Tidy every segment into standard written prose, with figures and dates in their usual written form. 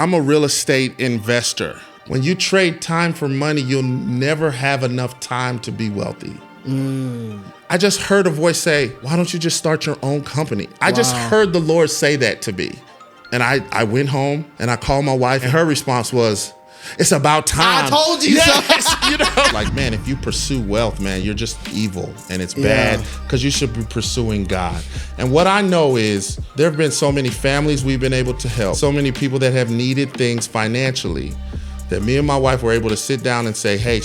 I'm a real estate investor. When you trade time for money, you'll never have enough time to be wealthy. I just heard a voice say, why don't you just start your own company? I just heard the Lord say that to me. And I went home and I called my wife, and her response was, it's about time. I told you so. You know? Like, man, if you pursue wealth, man, you're just evil, and it's bad, because you should be pursuing God. And what I know is there have been so many families we've been able to help, so many people that have needed things financially, that me and my wife were able to sit down and say, hey,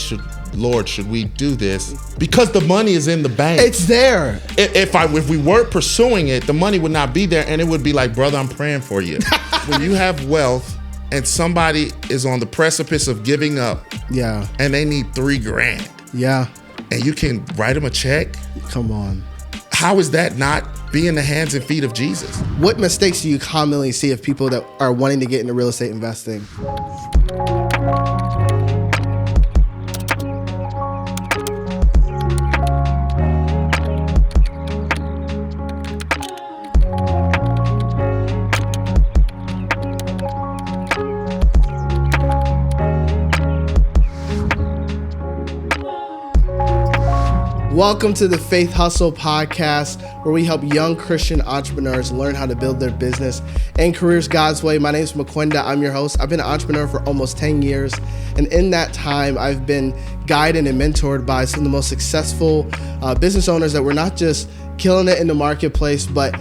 Lord, should we do this? Because the money is in the bank. It's there. If we weren't pursuing it, the money would not be there, and it would be like, brother, I'm praying for you. When you have wealth and somebody is on the precipice of giving up, and they need $3,000, and you can write them a check. Come on. How is that not being the hands and feet of Jesus? What mistakes do you commonly see of people that are wanting to get into real estate investing? Welcome to the Faith Hustle podcast, where we help young Christian entrepreneurs learn how to build their business and careers God's way. My name is Makwenda. I'm your host. I've been an entrepreneur for almost 10 years. And in that time, I've been guided and mentored by some of the most successful business owners that were not just killing it in the marketplace, but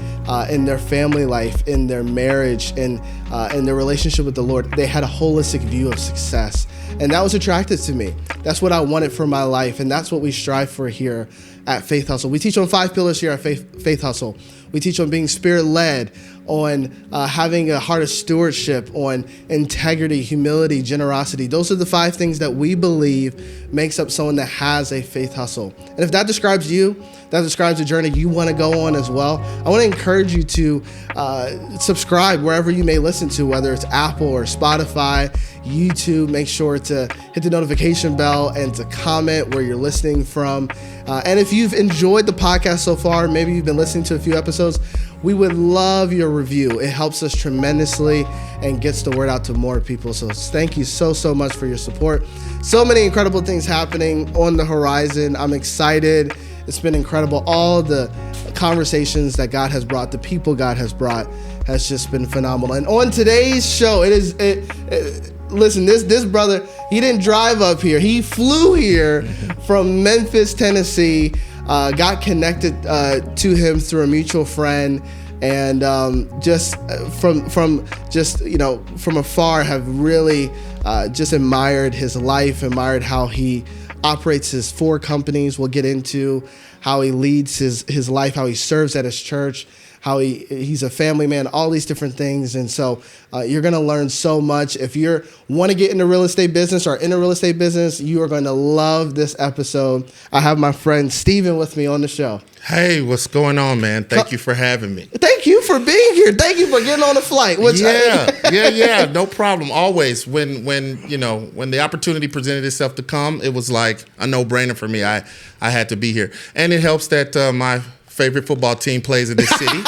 in their family life, in their marriage, in their relationship with the Lord. They had a holistic view of success. And that was attractive to me. That's what I wanted for my life. And that's what we strive for here at Faith Hustle. We teach on 5 pillars here at Faith Hustle. We teach on being spirit-led, on having a heart of stewardship, on integrity, humility, generosity. Those are the 5 things that we believe makes up someone that has a faith hustle. And if that describes you, that describes a journey you want to go on as well, I want to encourage you to subscribe wherever you may listen to, whether it's Apple or Spotify, YouTube. Make sure to hit the notification bell and to comment where you're listening from. And if you've enjoyed the podcast so far, maybe you've been listening to a few episodes, we would love your review. It helps us tremendously and gets the word out to more people. So thank you so much for your support. So many incredible things happening on the horizon. I'm excited. It's been incredible. All the conversations that God has brought, the people God has brought, has just been phenomenal. And on today's show, listen, this brother, he didn't drive up here. He flew here from Memphis, Tennessee, got connected to him through a mutual friend, and just from afar have really just admired his life, admired how he operates his 4 companies. We'll get into how he leads his life, how he serves at his church, how he's a family man, all these different things. And so you're going to learn so much. If you want to get into real estate business or in a real estate business, you are going to love this episode. I have my friend Steven with me on the show. Hey, what's going on, man? Thank you for having me. Thank you for being here. Thank you for getting on the flight. Yeah, no problem. Always. When the opportunity presented itself to come, it was like a no-brainer for me. I had to be here. And it helps that my favorite football team plays in this city.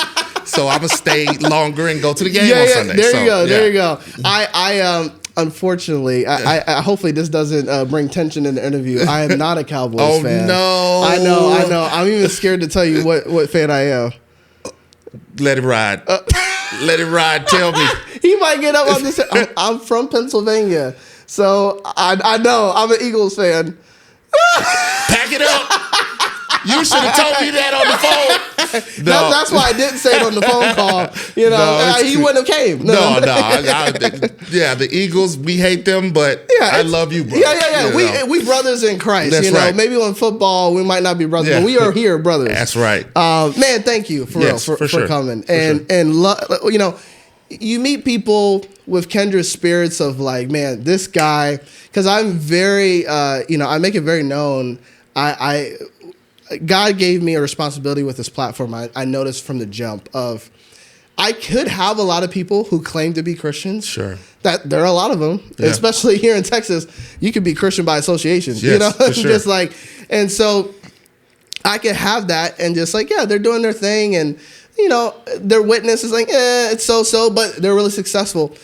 So I'm going to stay longer and go to the game on Sunday. There you go. I unfortunately, I hopefully this doesn't bring tension in the interview. I am not a Cowboys fan. No. I know. I'm even scared to tell you what fan I am. Let it ride. Let it ride. Tell me. He might get up on this. I'm from Pennsylvania. So I know. I'm an Eagles fan. Pack it up. You should have told me that on the phone. No. That's why I didn't say it on the phone call. He wouldn't have came. No. The Eagles, we hate them, but I love you, bro. Yeah. We brothers in Christ. That's right. Maybe on football we might not be brothers, but we are here brothers. That's right. Man, thank you for coming. You meet people with kindred spirits of like, man, this guy, because I'm very, I make it very known. God gave me a responsibility with this platform. I noticed from the jump of I could have a lot of people who claim to be Christians. Sure. That there are a lot of them, especially here in Texas. You could be Christian by association. Yes, for sure. Just like, and so I could have that and just like, they're doing their thing, and their witness is like, it's so, but they're really successful.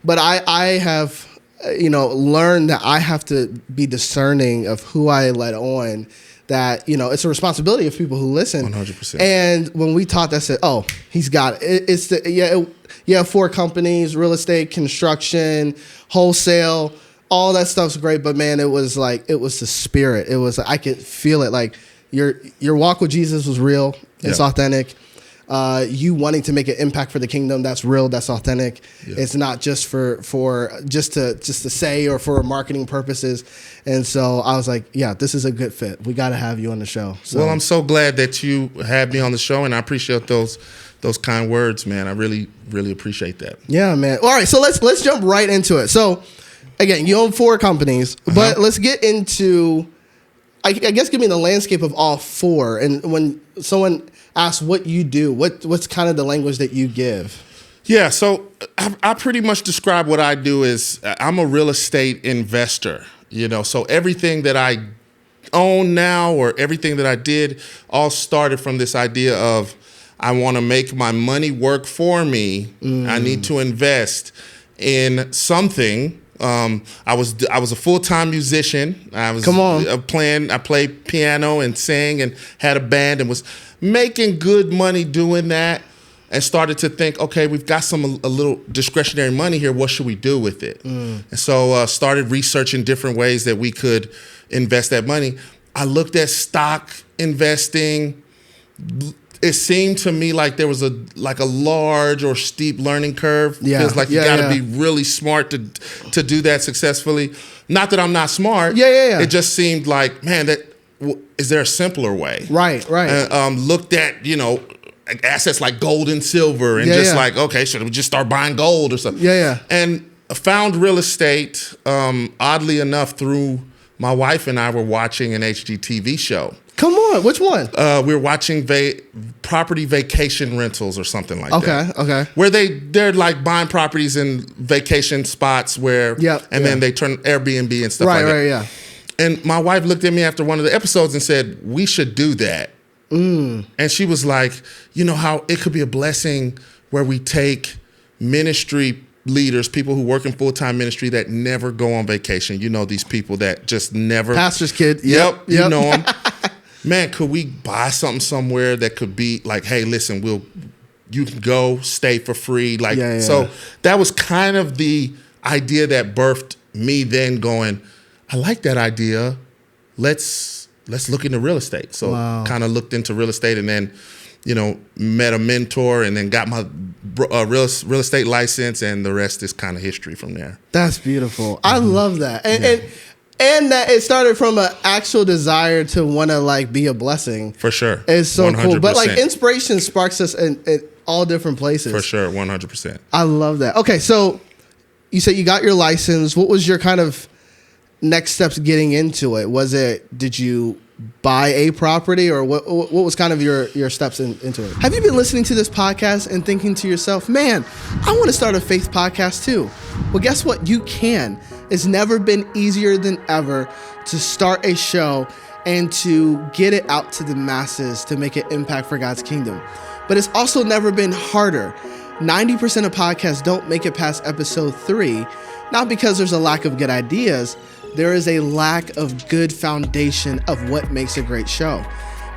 But I have, learned that I have to be discerning of who I let on. That, it's a responsibility of people who listen. 100%. And when we taught that, said, oh, he's got it. It's the 4 companies: real estate, construction, wholesale. All that stuff's great, but man, it was the spirit. It was, I could feel it. Like your walk with Jesus was real. It's authentic. You wanting to make an impact for the kingdom, that's real, that's authentic. Yeah. It's not just for just to say or for marketing purposes. And so I was like, yeah, this is a good fit. We got to have you on the show. So. Well, I'm so glad that you had me on the show, and I appreciate those kind words, man. I really, really appreciate that. Yeah, man. All right, so let's jump right into it. So again, you own 4 companies, but let's get into, I guess, give me the landscape of all 4. And when someone asks what you do, what's kind of the language that you give? Yeah, so I pretty much describe what I do as I'm a real estate investor. So everything that I own now, or everything that I did, all started from this idea of I want to make my money work for me. I need to invest in something. I was a full-time musician. I played piano and sang and had a band and was making good money doing that, and started to think, okay, we've got a little discretionary money here. What should we do with it? And so started researching different ways that we could invest that money. I looked at stock investing. It seemed to me like there was a large or steep learning curve. Yeah. Feels like you got to be really smart to do that successfully. Not that I'm not smart. Yeah. It just seemed like, man, is there a simpler way? Right. Looked at, assets like gold and silver, and like, okay, should we just start buying gold or something? Yeah. And found real estate, oddly enough, through my wife and I were watching an HGTV show. Come on, which one? We were watching property vacation rentals or something like that. Okay. Where they're like buying properties in vacation spots then they turn Airbnb and stuff like that. Yeah. And my wife looked at me after one of the episodes and said, we should do that. And she was like, how it could be a blessing where we take ministry leaders, people who work in full-time ministry that never go on vacation. These people that just never. Pastor's kid. Yep. You know them. Man, could we buy something somewhere that could be like, hey, listen, you can go stay for free. So that was kind of the idea that birthed me then going, I like that idea. Let's look into real estate. So kind of looked into real estate, and then, met a mentor, and then got my real estate license, and the rest is kind of history from there. That's beautiful. I love that. And that it started from an actual desire to want to be a blessing. For sure. It's so 100%. cool. But inspiration sparks us in all different places. For sure, 100%. I love that. Okay, so you said you got your license. What was your kind of next steps getting into it? Did you buy a property, or what was kind of your steps into it? Have you been listening to this podcast and thinking to yourself, man, I want to start a faith podcast too? Well, guess what? You can. It's never been easier than ever to start a show and to get it out to the masses to make an impact for God's kingdom. But it's also never been harder. 90% of podcasts don't make it past episode 3, not because there's a lack of good ideas. There is a lack of good foundation of what makes a great show.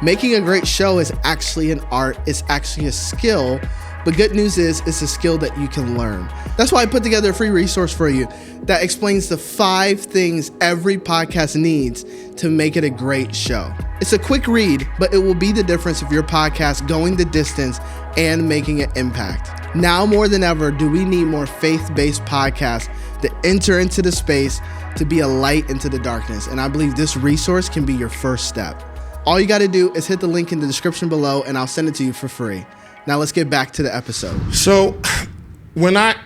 Making a great show is actually an art. It's actually a skill. But good news is it's a skill that you can learn. That's why I put together a free resource for you that explains the 5 things every podcast needs to make it a great show. It's a quick read, but it will be the difference of your podcast going the distance and making an impact. Now more than ever, do we need more faith-based podcasts that enter into the space to be a light into the darkness. And I believe this resource can be your first step. All you got to do is hit the link in the description below, and I'll send it to you for free. Now let's get back to the episode. So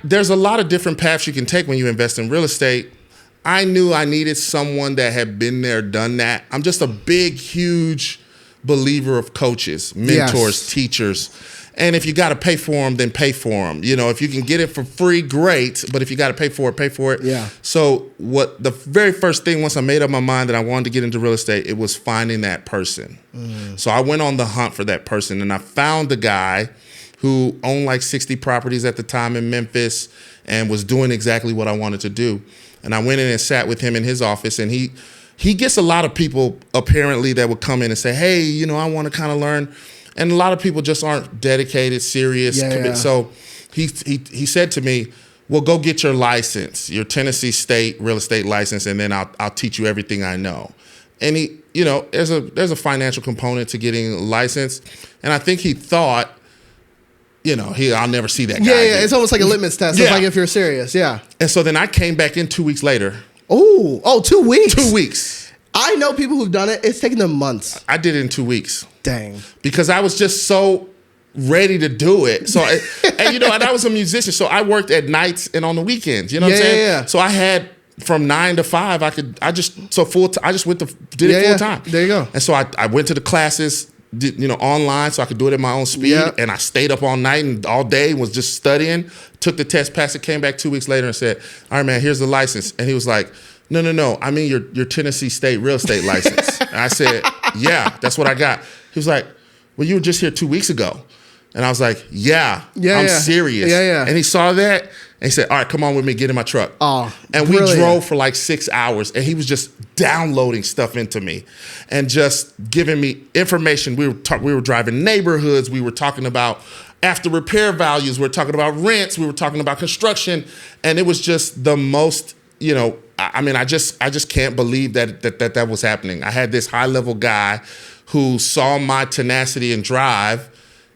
there's a lot of different paths you can take when you invest in real estate. I knew I needed someone that had been there, done that. I'm just a big, huge believer of coaches, mentors, teachers. And if you got to pay for them, then pay for them. If you can get it for free, great. But if you got to pay for it, pay for it. Yeah. So the very first thing, once I made up my mind that I wanted to get into real estate, it was finding that person. So I went on the hunt for that person, and I found the guy who owned like 60 properties at the time in Memphis and was doing exactly what I wanted to do. And I went in and sat with him in his office, and he gets a lot of people apparently that would come in and say, hey, you know, I want to kind of learn. And a lot of people just aren't dedicated, serious. So he said to me, well, go get your license, your Tennessee State real estate license, and then I'll teach you everything I know. And he, you know, there's a financial component to getting a license. And I think he thought, you know, I'll never see that guy again. It's almost like a litmus test. Yeah. It's like if you're serious, yeah. And so then I came back in 2 weeks later. Oh, 2 weeks? 2 weeks. I know people who've done it. It's taken them months. I did it in 2 weeks. Dang. Because I was just so ready to do it. So, and you know, and I was a musician, so I worked at nights and on the weekends. You know what I'm saying? Yeah. So I had from 9 to 5. I just went to did it full time. There you go. And so I went to the classes, you know, online, so I could do it at my own speed. Yep. And I stayed up all night and all day, was just studying. Took the test, passed it, came back 2 weeks later and said, all right, man, here's the license. And he was like, no, I mean your Tennessee State real estate license. And I said, yeah, that's what I got. He was like, well, you were just here 2 weeks ago. And I was like, I'm serious. Yeah. And he saw that and he said, all right, come on with me, get in my truck. Oh, and brilliant. We drove for like 6 hours, and he was just downloading stuff into me and just giving me information. We were driving neighborhoods. We were talking about after repair values. We were talking about rents. We were talking about construction. And it was just the most, you know, I mean, I just can't believe that was happening. I had this high level guy who saw my tenacity and drive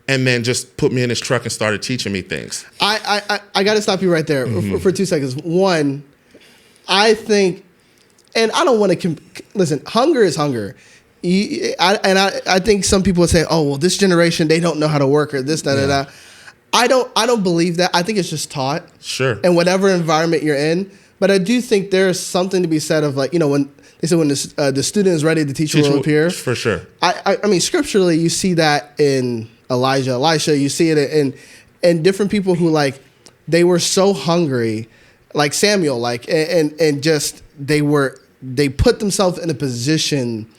and then just put me in his truck and started teaching me things. I got to stop you right there for 2 seconds. One, I think, and I don't want to, listen, hunger is hunger. I think some people would say, oh, well, this generation, they don't know how to work or this, da. I don't believe that. I think it's just taught. Sure. In whatever environment you're in. But I do think there's something to be said of, like, you know, when they say when the student is ready, the teacher will appear. For sure. I mean, scripturally, you see that in Elisha. You see it in different people who, like, they were so hungry, like Samuel, like, and just they put themselves in a position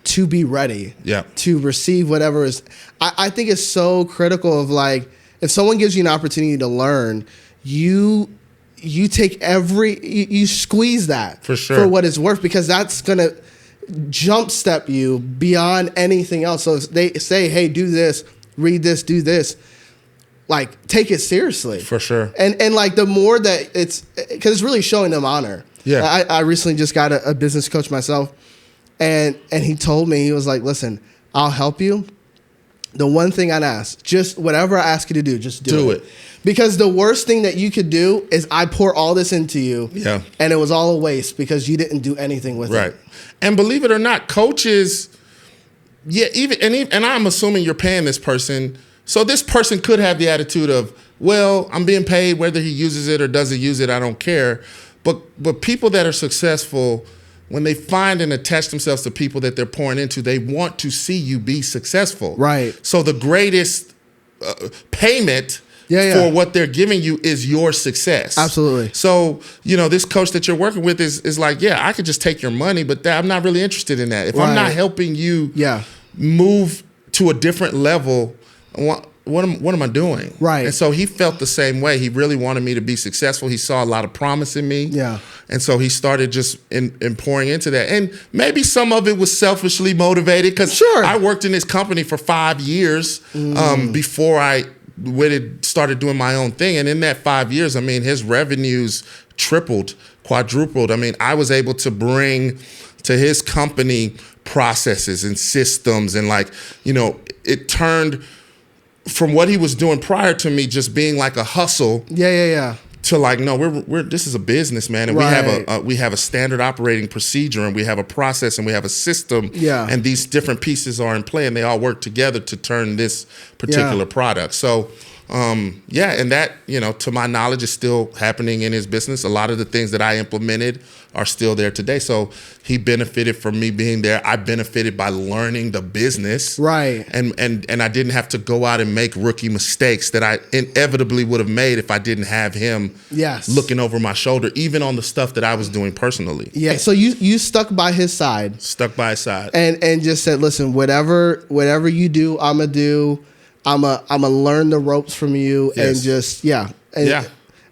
to be ready, to receive whatever is. I think it's so critical of, like, if someone gives you an opportunity to learn, you take you squeeze that for sure for what it's worth, because that's gonna jumpstep you beyond anything else. So if they say, hey, do this, read this, do this, like, take it seriously. For sure. And like, the more that because it's really showing them honor. Yeah. I recently just got a business coach myself, and he told me, he was like, listen, I'll help you. The one thing I'd ask, just whatever I ask you to do, just do it. Because the worst thing that you could do is I pour all this into you, and it was all a waste because you didn't do anything with it. Right. And believe it or not, coaches, and I'm assuming you're paying this person, so this person could have the attitude of, well, I'm being paid, whether he uses it or doesn't use it, I don't care. But people that are successful, when they find and attach themselves to people that they're pouring into, they want to see you be successful. Right. So the greatest payment for what they're giving you is your success. Absolutely. So, you know, this coach that you're working with is like, I could just take your money, but I'm not really interested in that. If I'm not helping you move to a different level, what am I doing? Right. And so he felt the same way. He really wanted me to be successful. He saw a lot of promise in me. Yeah. And so he started just in pouring into that. And maybe some of it was selfishly motivated, because I worked in this company for 5 years before I started doing my own thing. And in that 5 years, I mean, his revenues tripled, quadrupled. I mean, I was able to bring to his company processes and systems, and, like, you know, it turned from what he was doing prior to me just being like a hustle to, like, no, we're this is a business, man, and we have a standard operating procedure, and we have a process, and we have a system, and these different pieces are in play, and they all work together to turn this particular product. So and that, you know, to my knowledge, is still happening in his business. A lot of the things that I implemented are still there today. So he benefited from me being there. I benefited by learning the business. Right. And I didn't have to go out and make rookie mistakes that I inevitably would have made if I didn't have him looking over my shoulder, even on the stuff that I was doing personally. Yeah. So you stuck by his side. Stuck by his side. And just said, listen, whatever you do, I'm going to learn the ropes from you, and just, and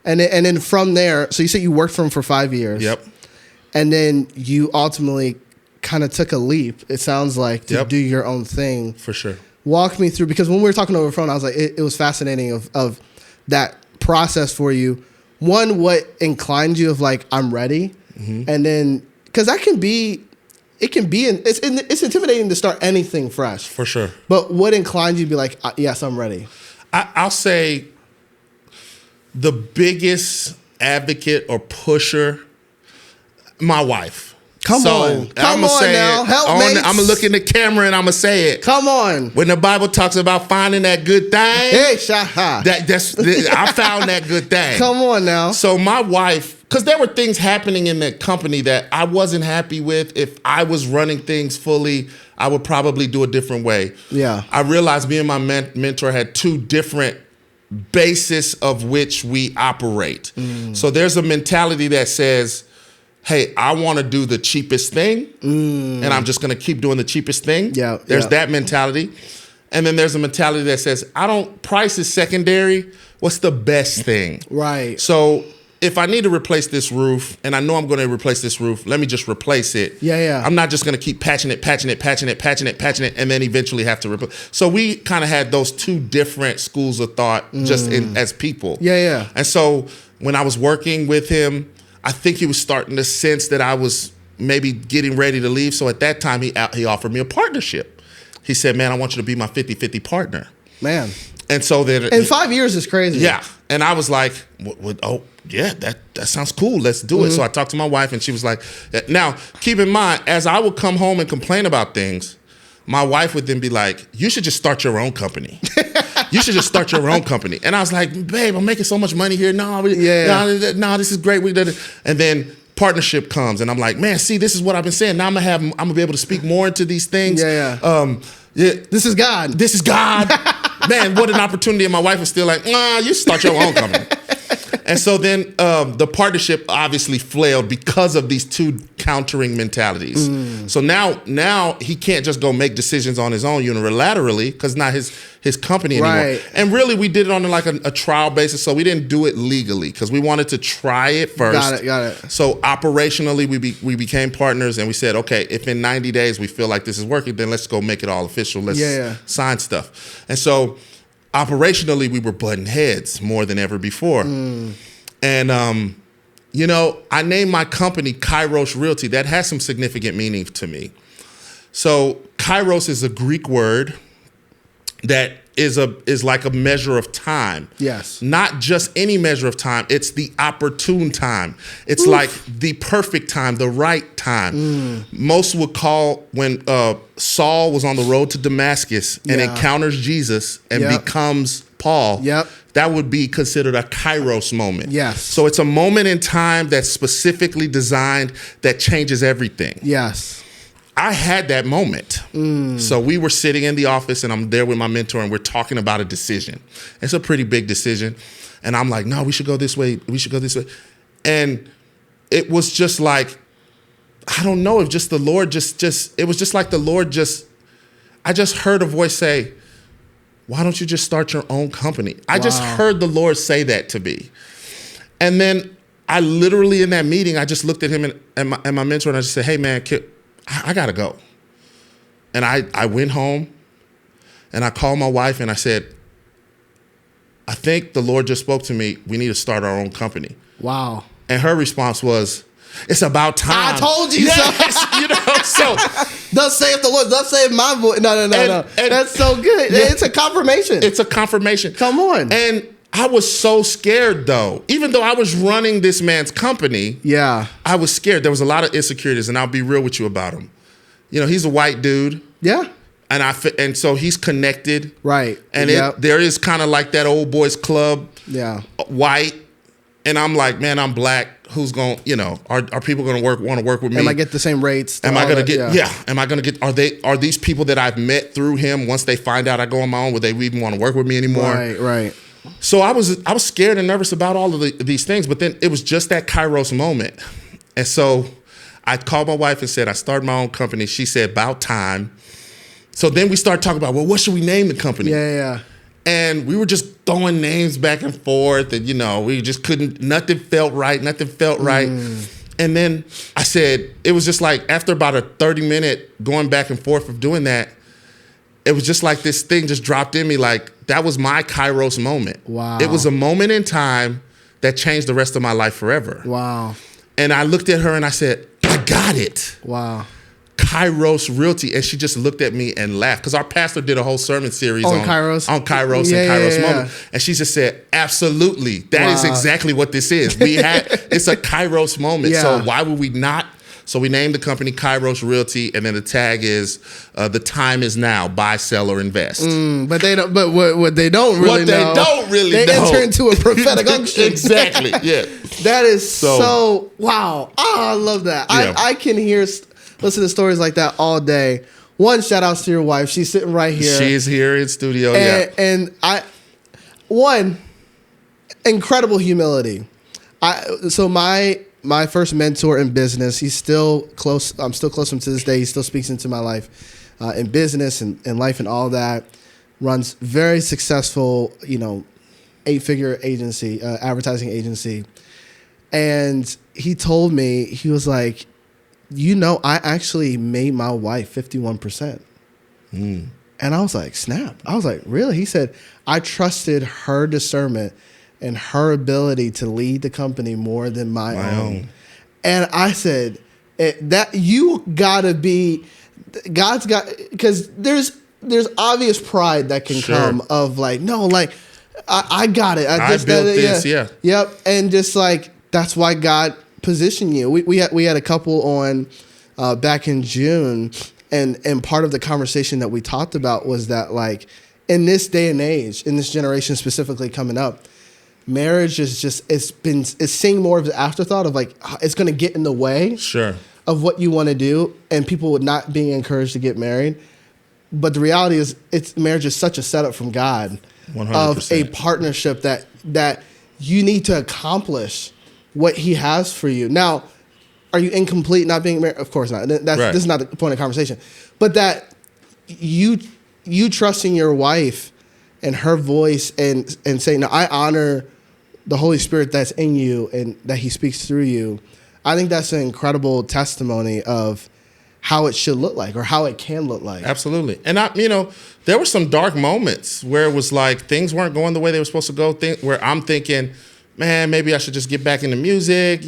And then from there, so you said you worked for him for 5 years. Yep. And then you ultimately kind of took a leap, it sounds like, to Yep. do your own thing. For sure. Walk me through, because when we were talking over the phone, I was like, it was fascinating of that process for you. One, what inclined you of like, I'm ready. Mm-hmm. And then, because that can be, it's intimidating to start anything fresh. For sure. But what inclined you to be like, yes, I'm ready? I'll say the biggest advocate or pusher, my wife. Come on now. Help me. I'm going to look in the camera and I'm going to say it. Come on. When the Bible talks about finding that good thing, hey, shaha. I found that good thing. Come on now. So my wife, because there were things happening in the company that I wasn't happy with. If I was running things fully, I would probably do a different way. Yeah. I realized me and my mentor had two different basis of which we operate. So there's a mentality that says, hey, I want to do the cheapest thing, and I'm just going to keep doing the cheapest thing. Yeah, There's that mentality. And then there's a mentality that says, price is secondary. What's the best thing? Right. So if I need to replace this roof, and I know I'm going to replace this roof, let me just replace it. Yeah. I'm not just going to keep patching it, and then eventually have to replace. So we kind of had those two different schools of thought as people. Yeah. And so when I was working with him, I think he was starting to sense that I was maybe getting ready to leave. So at that time, he offered me a partnership. He said, man, I want you to be my 50-50 partner. Man. And so then... And 5 years is crazy. Yeah. And I was like, oh, yeah, that sounds cool. Let's do it. So I talked to my wife and she was like... Now, keep in mind, as I would come home and complain about things, my wife would then be like, you should just start your own company. You should just start your own company. And I was like, babe, I'm making so much money here. No, this is great. We did it. And then partnership comes and I'm like, man, see, this is what I've been saying. Now I'm gonna be able to speak more into these things. This is God. This is God. Man, what an opportunity. And my wife was still like, you start your own company. And so then the partnership obviously flailed because of these two countering mentalities. So now he can't just go make decisions on his own unilaterally because it's not his company anymore. Right. And really, we did it on like a trial basis, so we didn't do it legally because we wanted to try it first. Got it. So operationally, we became partners, and we said, okay, if in 90 days we feel like this is working, then let's go make it all official. Let's sign stuff. And so operationally, we were butting heads more than ever before. And, I named my company Kairos Realty. That has some significant meaning to me. So Kairos is a Greek word that is like a measure of time. Yes. Not just any measure of time. It's the opportune time. It's like the perfect time, the right time. Most would call when Saul was on the road to Damascus and encounters Jesus and becomes Paul. That would be considered a Kairos moment. Yes. So it's a moment in time that's specifically designed that changes everything. Yes. I had that moment. So we were sitting in the office and I'm there with my mentor and we're talking about a decision. It's a pretty big decision. And I'm like, no, we should go this way. We should go this way. And it was just like, I don't know, if just the Lord it was just like the Lord I just heard a voice say, why don't you just start your own company? I just heard the Lord say that to me. And then I literally in that meeting, I just looked at him and my mentor and I just said, hey man, I gotta go. And I went home and I called my wife and I said, I think the Lord just spoke to me. We need to start our own company. Wow. And her response was, it's about time. I told you so. So thus saith the Lord, thus saith my voice. No. And that's so good. Yeah. It's a confirmation. It's a confirmation. Come on. And I was so scared though. Even though I was running this man's company, I was scared. There was a lot of insecurities, and I'll be real with you about him. He's a white dude. Yeah. And so he's connected. Right. And there is kind of like that old boys club. Yeah. White. And I'm like, man, I'm black. Who's going, are people going to want to work with me? Am I get the same rates? Am I going to get, am I going to get, are these people that I've met through him, once they find out I go on my own, would they even want to work with me anymore? Right. So I was scared and nervous about all of these things, but then it was just that Kairos moment. And so I called my wife and said, I started my own company. She said, about time. So then we started talking about, well, what should we name the company? Yeah. And we were just throwing names back and forth, and we just couldn't. Nothing felt right. And then I said, it was just like after about a 30-minute going back and forth of doing that, it was just like this thing just dropped in me. Like that was my Kairos moment. Wow. It was a moment in time that changed the rest of my life forever. Wow. And I looked at her and I said, I got it. Wow. Kairos Realty. And she just looked at me and laughed, because our pastor did a whole sermon series on Kairos and Kairos moment. And she just said, absolutely. That is exactly what this is. It's a Kairos moment. Yeah. So why would we not? So we named the company Kairos Realty, and then the tag is the time is now, buy, sell, or invest. But they don't. But what they don't really know. They enter into a prophetic unction. Exactly. Yeah. That is so wow. Oh, I love that. Yeah. I can listen to stories like that all day. One, shout outs to your wife. She's sitting right here. She's here in studio. And incredible humility. So my first mentor in business, he's still close. I'm still close to him to this day. He still speaks into my life in business and life and all that. Runs very successful, 8-figure agency, advertising agency. And he told me, he was like, I actually made my wife 51%. And I was like, snap. I was like, really? He said, I trusted her discernment and her ability to lead the company more than my own. And I said, that you gotta be, God's got, because there's obvious pride that can come of like, no, like, I got it. I built this, Yep. And just like, that's why God positioned you. We had a couple on back in June, and part of the conversation that we talked about was that, like, in this day and age, in this generation specifically coming up, marriage is just, it's seeing more of the afterthought of like, it's going to get in the way of what you want to do, and people not being encouraged to get married. But the reality is, marriage is such a setup from God 100%. Of a partnership that you need to accomplish what He has for you. Now, are you incomplete not being married? Of course not. This is not the point of conversation. But that you trusting your wife and her voice and saying, no, I honor the Holy Spirit that's in you and that He speaks through you. I think that's an incredible testimony of how it should look like, or how it can look like. Absolutely. And there were some dark moments where it was like things weren't going the way they were supposed to go, where I'm thinking, man, maybe I should just get back into music,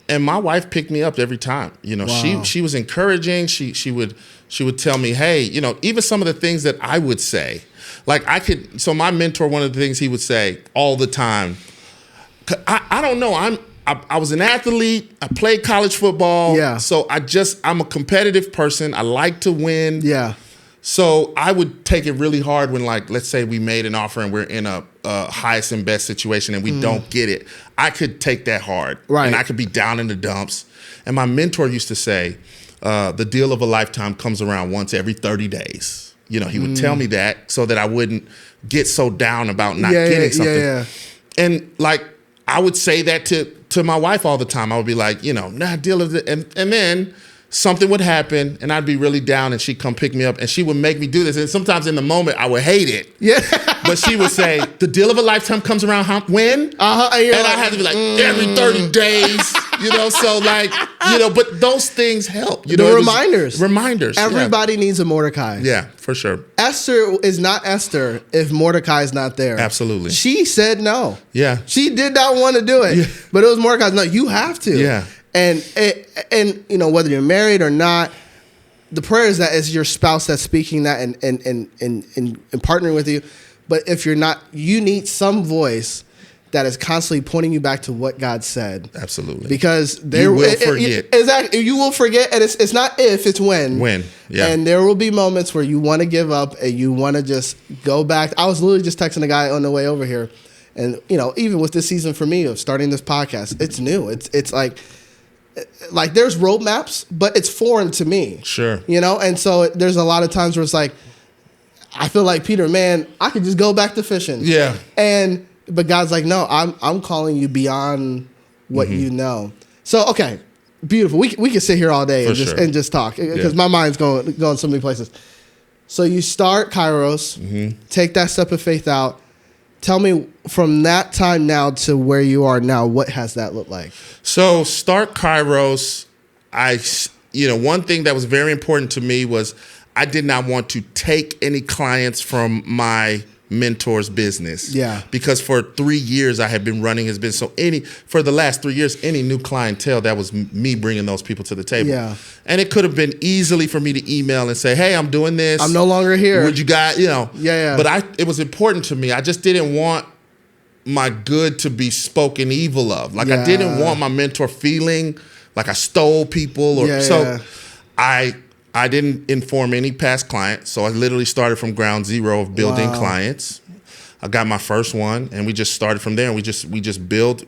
And my wife picked me up every time. Wow. She was encouraging. She would tell me, hey, even some of the things that I would say, like so my mentor, one of the things he would say all the time, I don't know, I was an athlete. I played college football. Yeah. So I'm a competitive person. I like to win. Yeah. So I would take it really hard when, like, let's say we made an offer and we're in a highest and best situation and we don't get it. I could take that hard. Right. And I could be down in the dumps. And my mentor used to say, the deal of a lifetime comes around once every 30 days. He would tell me that so that I wouldn't get so down about not getting something. Yeah. And like, I would say that to my wife all the time. I would be like, deal of it. And then something would happen and I'd be really down and she'd come pick me up and she would make me do this. And sometimes in the moment I would hate it. Yeah. But she would say, the deal of a lifetime comes around when? And I had to be like, every 30 days, so like, but those things help. Reminders. Reminders. Everybody needs a Mordecai. Yeah, for sure. Esther is not Esther if Mordecai is not there. Absolutely. She said no. Yeah. She did not want to do it, but it was Mordecai's no, you have to. Yeah. And whether you're married or not, the prayer is that it's your spouse that's speaking that and partnering with you. But if you're not, you need some voice that is constantly pointing you back to what God said. Absolutely. Because you will forget. Exactly. You will forget, and it's not if, it's when. When, yeah. And there will be moments where you want to give up and you want to just go back. I was literally just texting a guy on the way over here. And, even with this season for me of starting this podcast, it's new. It's like there's roadmaps, but it's foreign to me. Sure. And so there's a lot of times where it's like, I feel like, Peter, man, I could just go back to fishing. Yeah. But God's like, no, I'm calling you beyond what you know. So, okay, beautiful. We can sit here all day and just talk because my mind's going so many places. So you start Kairos, take that step of faith out. Tell me from that time now to where you are now, what has that looked like? So start Kairos, one thing that was very important to me was I did not want to take any clients from my mentor's business. Yeah. Because for 3 years I had been running his business. So for the last 3 years, any new clientele, that was me bringing those people to the table. Yeah. And it could have been easily for me to email and say, hey, I'm doing this. I'm no longer here. Would you guys, Yeah. But it was important to me. I just didn't want my good to be spoken evil of. Like I didn't want my mentor feeling like I stole people I didn't inform any past clients. So I literally started from ground zero of building clients. I got my first one and we just started from there and we just built.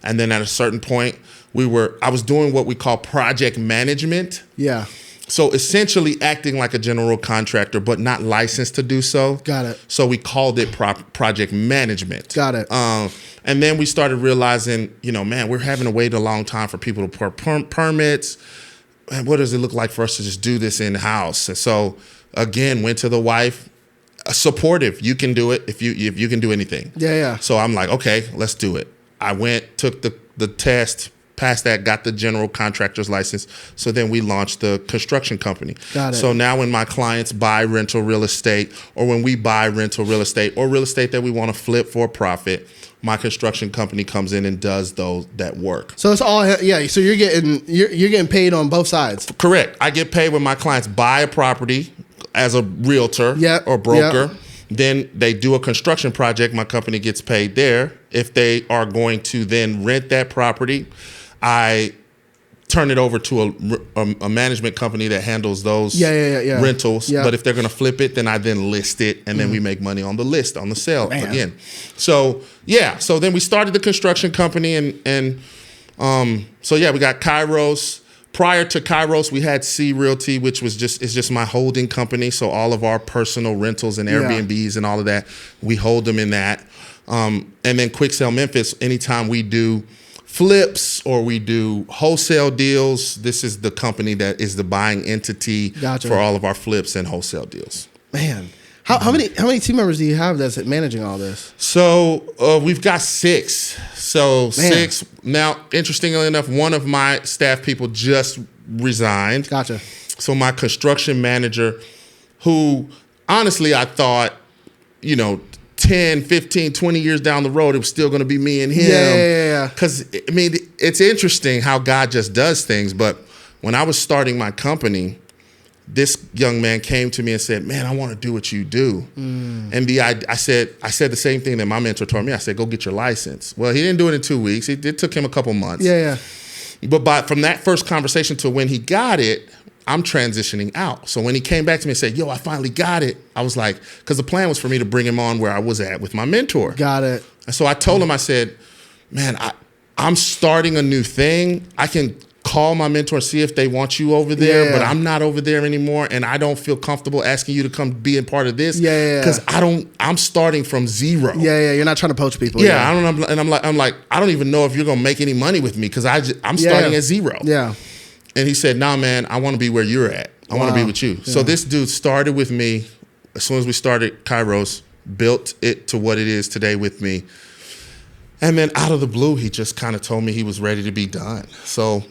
And then at a certain point I was doing what we call project management. Yeah. So essentially acting like a general contractor, but not licensed to do so. Got it. So we called it project management. Got it. And then we started realizing, man, we're having to wait a long time for people to permits. And what does it look like for us to just do this in-house? And so again, went to the wife, supportive. You can do it if you can do anything. Yeah. So I'm like, okay, let's do it. I went, took the test, passed that, got the general contractor's license. So then we launched the construction company. Got it. So now when my clients buy rental real estate, or when we buy rental real estate or real estate that we want to flip for a profit, my construction company comes in and does that work. So it's all, so you're getting paid on both sides. Correct. I get paid when my clients buy a property as a realtor or broker. Yep. Then they do a construction project. My company gets paid there. If they are going to then rent that property, I turn it over to a management company that handles those rentals. Yeah. But if they're going to flip it, then I then list it, and then we make money on the list, on the sale again. So then we started the construction company, and we got Kairos. Prior to Kairos, we had C Realty, which is just my holding company. So all of our personal rentals and Airbnbs and all of that, we hold them in that. And then Quick Sale Memphis, anytime we do flips or we do wholesale deals, this is the company that is the buying entity for all of our flips and wholesale deals. Man, how many team members do you have that's managing all this? So we've got 6. So 6. Now, interestingly enough, one of my staff people just resigned. Gotcha. So my construction manager, who honestly I thought, 10, 15, 20 years down the road, it was still going to be me and him. Yeah. Because, it's interesting how God just does things. But when I was starting my company, this young man came to me and said, man, I want to do what you do. And I said the same thing that my mentor told me. I said, go get your license. Well, he didn't do it in 2 weeks. It took him a couple months. Yeah. But from that first conversation to when he got it, I'm transitioning out. So when he came back to me and said, yo, I finally got it, I was like, because the plan was for me to bring him on where I was at with my mentor. Got it. And so I told him, I said, man, I'm starting a new thing. I can call my mentor and see if they want you over there, but I'm not over there anymore, and I don't feel comfortable asking you to come be a part of this. Because I'm starting from zero. You're not trying to poach people. I don't know, and I'm like, I don't even know if you're gonna make any money with me because I'm starting at zero. Yeah. And he said, nah, man, I want to be where you're at. I want to be with you. So this dude started with me as soon as we started Kairos, built it to what it is today with me. And then out of the blue, he just kind of told me he was ready to be done. So,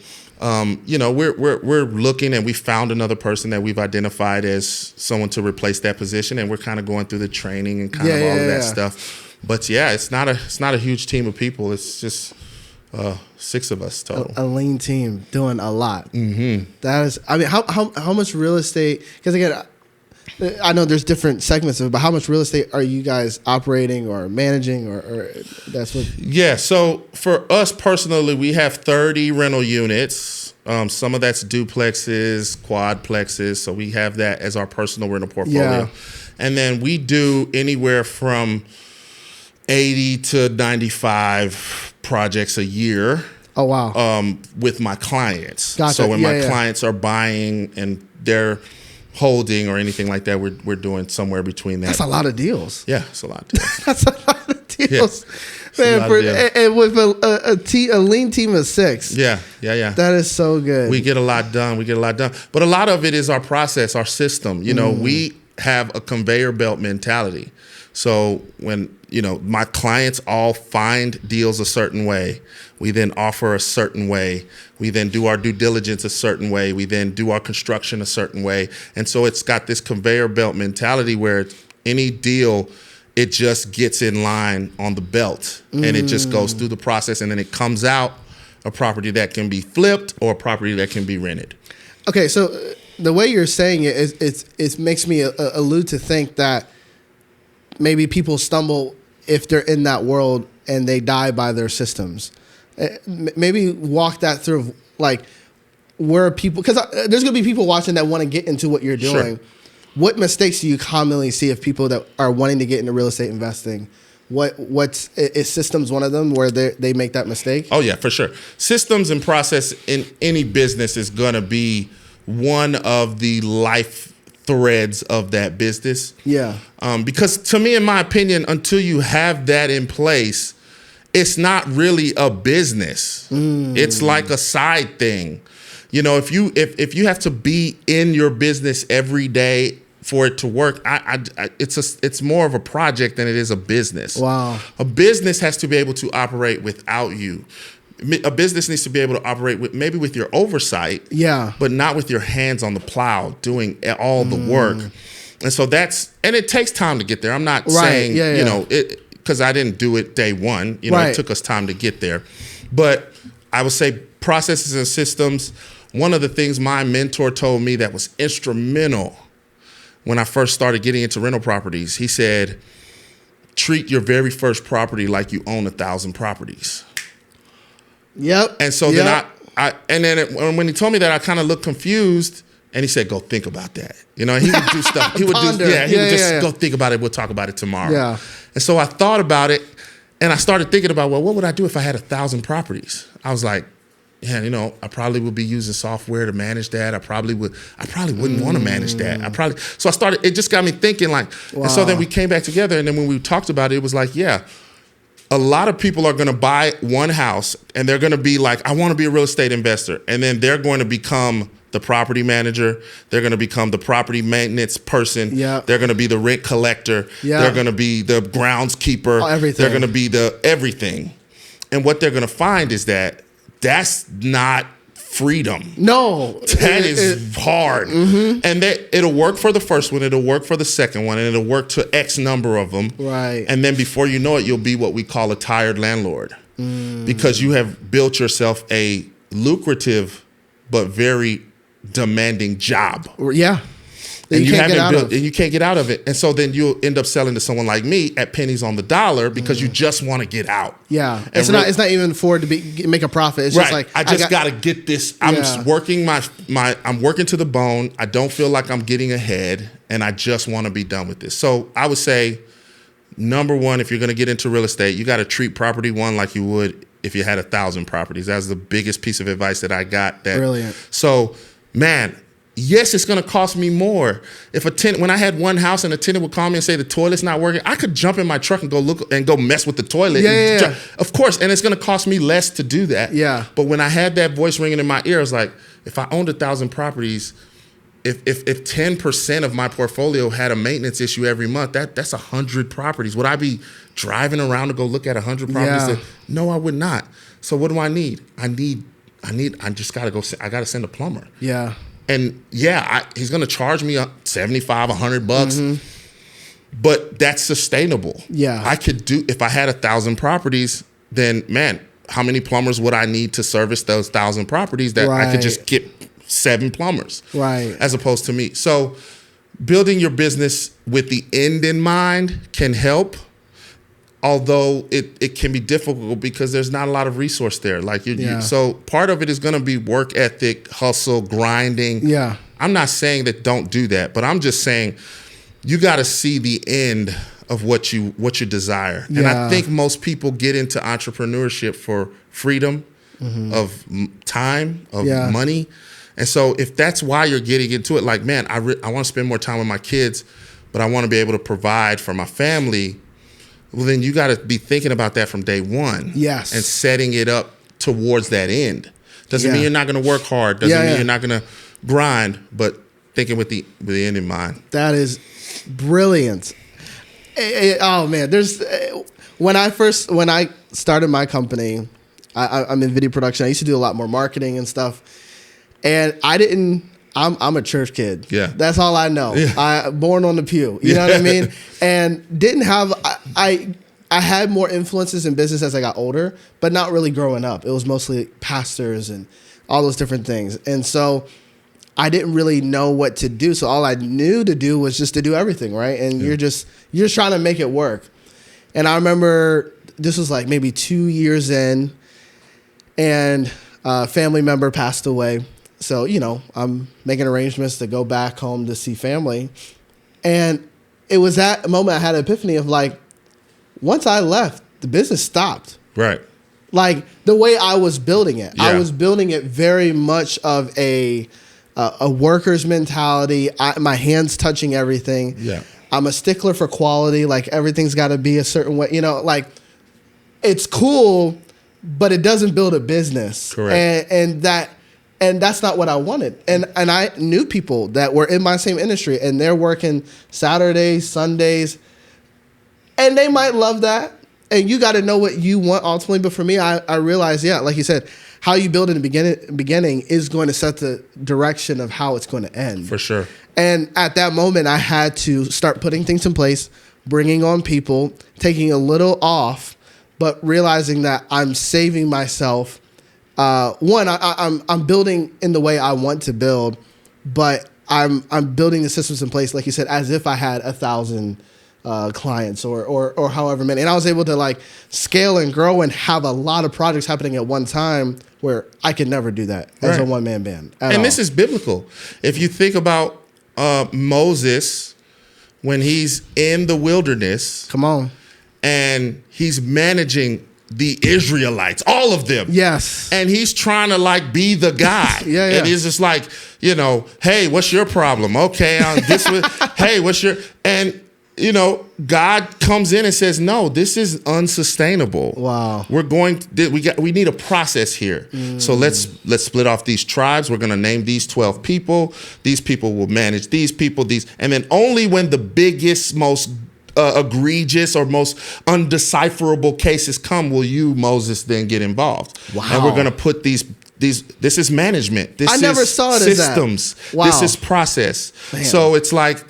we're looking, and we found another person that we've identified as someone to replace that position. And we're kind of going through the training and kind of all of that stuff. But it's not a huge team of people. It's just 6 of us total. A lean team doing a lot. Mm-hmm. That is, how much real estate? Because again, I know there's different segments of it, but how much real estate are you guys operating or managing, or that's what? Yeah. So for us personally, we have 30 rental units. Some of that's duplexes, quadplexes. So we have that as our personal rental portfolio. Yeah. And then we do anywhere from 80 to 95 projects a year. Oh, wow. With my clients. Gotcha. So when my clients are buying and they're holding or anything like that, we're doing somewhere between that. That's a lot of deals. Yeah, it's a lot of deals. That's a lot of deals. Man, and with a lean team of 6. Yeah. That is so good. We get a lot done. But a lot of it is our process, our system. We have a conveyor belt mentality. So when, my clients all find deals a certain way, we then offer a certain way. We then do our due diligence a certain way. We then do our construction a certain way. And so it's got this conveyor belt mentality where any deal, it just gets in line on the belt and it just goes through the process, and then it comes out a property that can be flipped or a property that can be rented. Okay, so the way you're saying it makes me allude to think that maybe people stumble if they're in that world and they die by their systems. Maybe walk that through, like, where people, because there's going to be people watching that want to get into what you're doing. Sure. What mistakes do you commonly see of people that are wanting to get into real estate investing? Is systems one of them where they make that mistake? Oh yeah, for sure. Systems and process in any business is going to be one of the life threads of that business. Yeah. Because to me, in my opinion, until you have that in place, it's not really a business. It's like a side thing. If you have to be in your business every day for it to work, it's more of a project than it is a business. Wow. A business has to be able to operate without you. A business needs to be able to operate with your oversight, but not with your hands on the plow doing all the work. And so and it takes time to get there. I'm not saying, because I didn't do it day one. It took us time to get there. But I would say processes and systems. One of the things my mentor told me that was instrumental when I first started getting into rental properties, he said, treat your very first property like you own 1,000 properties. Yep. And so then when he told me that, I kind of looked confused, and he said, go think about that. He would do stuff. He would just go think about it. We'll talk about it tomorrow. Yeah. And so I thought about it, and I started thinking about, well, what would I do if I had 1,000 properties? I was like, yeah, I probably would be using software to manage that. I probably wouldn't want to manage that. So I started, it just got me thinking, like, wow. And so then we came back together, and then when we talked about it was like, yeah, a lot of people are going to buy one house and they're going to be like, I want to be a real estate investor. And then they're going to become the property manager. They're going to become the property maintenance person. Yep. They're going to be the rent collector. Yep. They're going to be the groundskeeper. Everything. They're going to be the everything. And what they're going to find is that that's not freedom. No. That is hard. Mm-hmm. And it'll work for the first one, it'll work for the second one, and it'll work to X number of them. Right. And then before you know it, you'll be what we call a tired landlord. Because you have built yourself a lucrative but very demanding job. Yeah. And you can't get out of it. And so then you'll end up selling to someone like me at pennies on the dollar because you just want to get out. Yeah. It's not even for it to make a profit. It's just like I got to get this. I'm working I'm working to the bone. I don't feel like I'm getting ahead, and I just want to be done with this. So I would say, number one, if you're going to get into real estate, you got to treat property one like you would if you had 1,000 properties. That's the biggest piece of advice that I got. Brilliant. So, man, yes, it's going to cost me more. When I had one house and a tenant would call me and say the toilet's not working, I could jump in my truck and go look and go mess with the toilet. Yeah. Of course, and it's going to cost me less to do that. Yeah. But when I had that voice ringing in my ear, I was like, if I owned 1,000 properties, if 10% of my portfolio had a maintenance issue every month, that's 100 properties. Would I be driving around to go look at 100 properties? Yeah. No, I would not. So what do I need? I just got to go. I got to send a plumber. Yeah. And he's going to charge me $75, $100, but that's sustainable. Yeah. I could do, if I had 1,000 properties, then man, how many plumbers would I need to service those 1,000 properties that I could just get 7 plumbers, right? As opposed to me. So building your business with the end in mind can help. Although it can be difficult because there's not a lot of resource there. So part of it is going to be work ethic, hustle, grinding. Yeah. I'm not saying that don't do that, but I'm just saying you got to see the end of what you desire. Yeah. And I think most people get into entrepreneurship for freedom of time, of money. And so if that's why you're getting into it, like, man, I want to spend more time with my kids, but I want to be able to provide for my family. well, then you got to be thinking about that from day one. Yes. And setting it up towards that end. Doesn't mean you're not going to work hard. Doesn't mean you're not going to grind, but thinking with the end in mind. That is brilliant. Oh man, when I started my company, I'm in video production. I used to do a lot more marketing and stuff, and I'm a church kid. Yeah, that's all I know. Yeah. I born on the pew. You know what I mean? And didn't have I had more influences in business as I got older, but not really growing up. It was mostly pastors and all those different things, and so I didn't really know what to do. So all I knew to do was just to do everything, right? And you're just trying to make it work. And I remember this was like maybe 2 years in, and a family member passed away. So, I'm making arrangements to go back home to see family. And it was that moment I had an epiphany of like, once I left, the business stopped. Right. Like the way I was building it. Yeah. I was building it very much of a worker's mentality. My hands touching everything. Yeah. I'm a stickler for quality. Like everything's got to be a certain way. Like it's cool, but it doesn't build a business. Correct. And that's not what I wanted. And I knew people that were in my same industry, and they're working Saturdays, Sundays, and they might love that. And you got to know what you want ultimately. But for me, I realized, like you said, how you build in the beginning is going to set the direction of how it's going to end. For sure. And at that moment, I had to start putting things in place, bringing on people, taking a little off, but realizing that I'm saving myself. I'm building in the way I want to build, but I'm building the systems in place, like you said, as if I had 1,000 clients or however many. And I was able to like scale and grow and have a lot of projects happening at one time where I could never do that as a one-man band. And this is biblical. If you think about Moses, when he's in the wilderness. Come on. And he's managing the Israelites, all of them. Yes. And he's trying to like be the guy. Yeah. And he's just like, hey, what's your problem? Okay, hey, what's your... And God comes in and says, no, this is unsustainable. Wow. We need a process here. So let's split off these tribes. We're going to name these 12 people. These people will manage these people, and then only when the biggest, most egregious or most undecipherable cases come will you, Moses, then get involved. Wow. And we're going to put these, this is management. This I is never saw it systems. as that. Wow. This is process. Man. So it's like,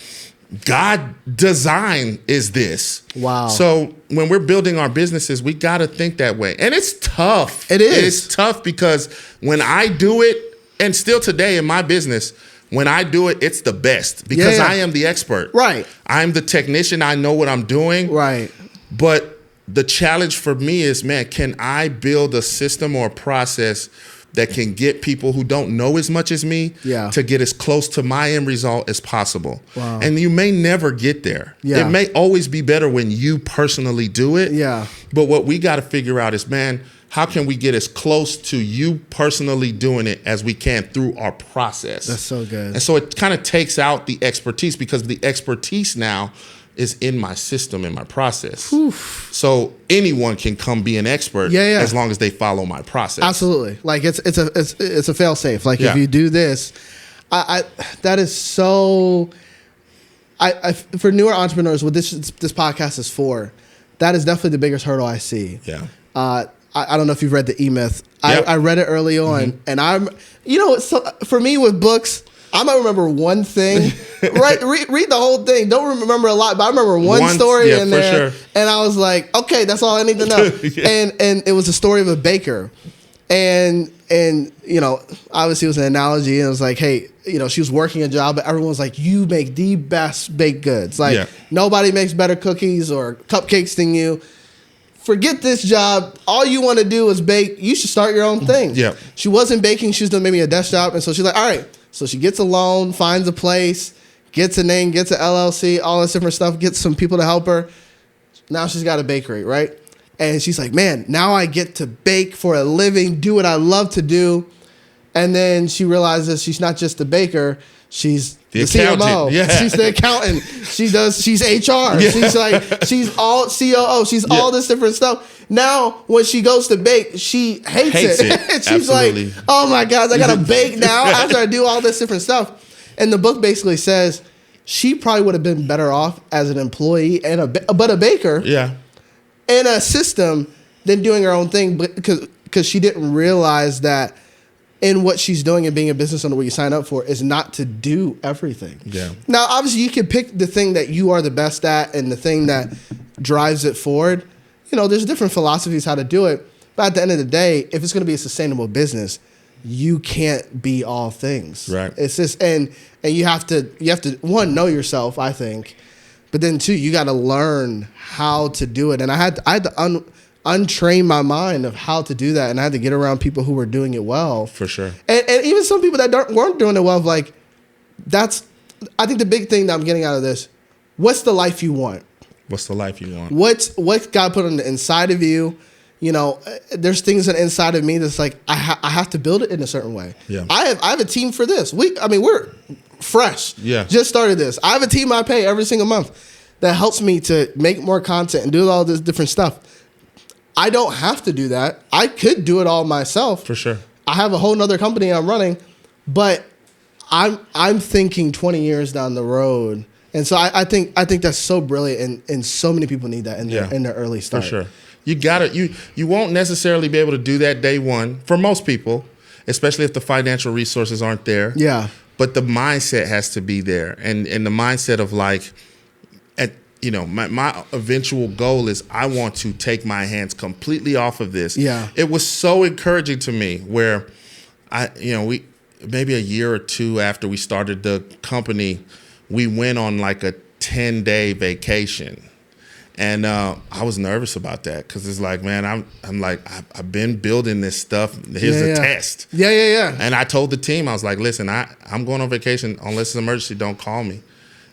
God design is this. Wow. So when we're building our businesses, we got to think that way. And it's tough. It is. It's tough because when I do it, and still today in my business, when I do it, it's the best because I am the expert. Right. I'm the technician. I know what I'm doing. Right. But the challenge for me is, man, can I build a system or a process that can get people who don't know as much as me to get as close to my end result as possible. Wow. And you may never get there. Yeah. It may always be better when you personally do it. Yeah. But what we got to figure out is, man, how can we get as close to you personally doing it as we can through our process? That's so good. And so it kind of takes out the expertise because the expertise now is in my system, in my process. Oof. So anyone can come be an expert as long as they follow my process. Absolutely. Like it's a fail safe. Like if you do this, I that is so. I for newer entrepreneurs, what this podcast is for, that is definitely the biggest hurdle I see. Yeah. I don't know if you've read the E-Myth. Yep. I read it early on, and I'm so for me with books, I might remember one thing. Right, read the whole thing. Don't remember a lot, but I remember one story in there, and I was like, okay, that's all I need to know. And it was a story of a baker, and obviously it was an analogy, and it was like, hey, she was working a job, but everyone was like, you make the best baked goods. Like nobody makes better cookies or cupcakes than you. Forget this job. All you want to do is bake. You should start your own thing. Yeah. She wasn't baking. She was doing maybe a desk job, and so she's like, all right. So she gets a loan, finds a place, gets a name, gets an LLC, all this different stuff, gets some people to help her. Now she's got a bakery, right? And she's like, man, now I get to bake for a living, do what I love to do. And then she realizes she's not just a baker. she's the CMO. accountant. Yeah. She's the accountant. She's HR. Yeah. She's all COO. She's all this different stuff. Now, when she goes to bake, she hates it. She's Absolutely. like, oh my God, I got to bake now after I do all this different stuff. And the book basically says she probably would have been better off as an employee and a baker in a system than doing her own thing, because she didn't realize that in what she's doing and being a business owner, what you sign up for is not to do everything. Yeah. Now, obviously, you can pick the thing that you are the best at and the thing that drives it forward. You know, there's different philosophies how to do it. But at the end of the day, if it's going to be a sustainable business, you can't be all things. Right. It's just, and you have to one, know yourself, I think, but then two, you got to learn how to do it. And I had to untrain my mind of how to do that, and I had to get around people who were doing it well. For sure. And even some people that weren't doing it well, like, that's, I think the big thing that I'm getting out of this, what's the life you want? What's the life you want? What God put on the inside of you? You know, there's things on the inside of me that's like, I have to build it in a certain way. Yeah. I have a team for this. We're fresh. Yeah. Just started this. I have a team I pay every single month that helps me to make more content and do all this different stuff. I don't have to do that. I could do it all myself. For sure. I have a whole nother company I'm running, but I'm thinking 20 years down the road. And so I think that's so brilliant, and so many people need that in their early start. For sure. You won't necessarily be able to do that day one for most people, especially if the financial resources aren't there. Yeah. But the mindset has to be there. And the mindset of like, my eventual goal is I want to take my hands completely off of this. Yeah. It was so encouraging to me where we maybe a year or two after we started the company, we went on like a 10-day vacation. And I was nervous about that because it's like, man, I'm like, I've been building this stuff. Here's the test. Yeah. And I told the team, I was like, listen, I'm going on vacation. Unless it's an emergency, don't call me.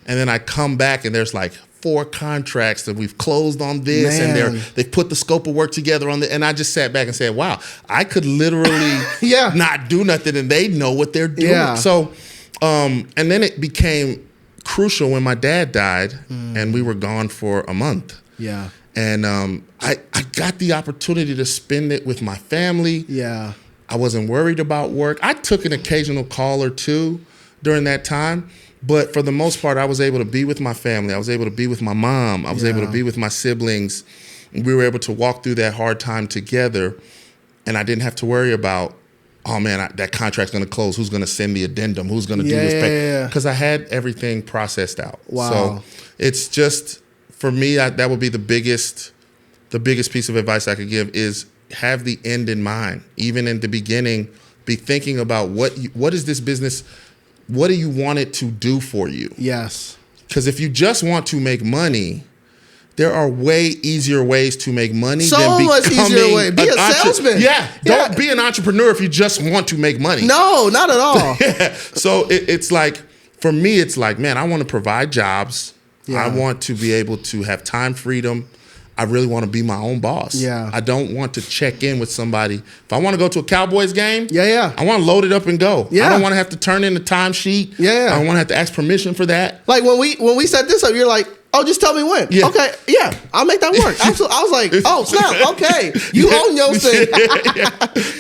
And then I come back and there's like 4 contracts that we've closed on this, and they've put the scope of work together on the. And I just sat back and said, wow, I could literally not do nothing, and they know what they're doing. Yeah. So, and then it became crucial when my dad died, and we were gone for a month. Yeah. And I got the opportunity to spend it with my family. Yeah. I wasn't worried about work. I took an occasional call or two during that time, but for the most part, I was able to be with my family. I was able to be with my mom. I was able to be with my siblings. We were able to walk through that hard time together, and I didn't have to worry about, oh man, that contract's going to close. Who's going to send the addendum? Who's going to do this? Because I had everything processed out. Wow. So it's just, for me, that would be the biggest piece of advice I could give is have the end in mind. Even in the beginning, be thinking about what is this business, what do you want it to do for you? Yes. Because if you just want to make money, there are way easier ways to make money than much easier way. Be a salesman. Don't be an entrepreneur if you just want to make money. No, not at all. So it's like, for me, it's like, man, I want to provide jobs. Yeah. I want to be able to have time freedom. I really want to be my own boss. Yeah. I don't want to check in with somebody. If I want to go to a Cowboys game, I want to load it up and go. Yeah. I don't want to have to turn in the timesheet. I don't want to have to ask permission for that. Like when we set this up, you're like, oh, just tell me when. Yeah. Okay, yeah, I'll make that work. Absolutely. I was like, oh, snap, okay. You own your thing.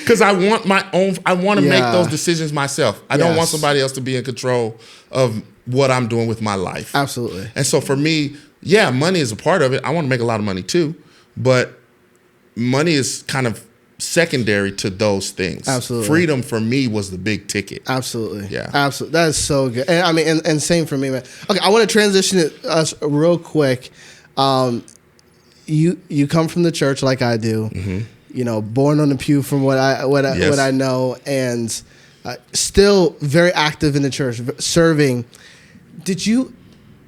Because I want my own, I want to make those decisions myself. I don't want somebody else to be in control of what I'm doing with my life. Absolutely. And so for me, money is a part of it. I want to make a lot of money too, but money is kind of secondary to those things. Absolutely. Freedom for me was the big ticket. Absolutely. Yeah. Absolutely. That is so good. And I mean, and same for me, man. Okay, I want to transition us real quick. You come from the church like I do. Mm-hmm. You know, born on the pew from what I know, and still very active in the church, serving. Did you?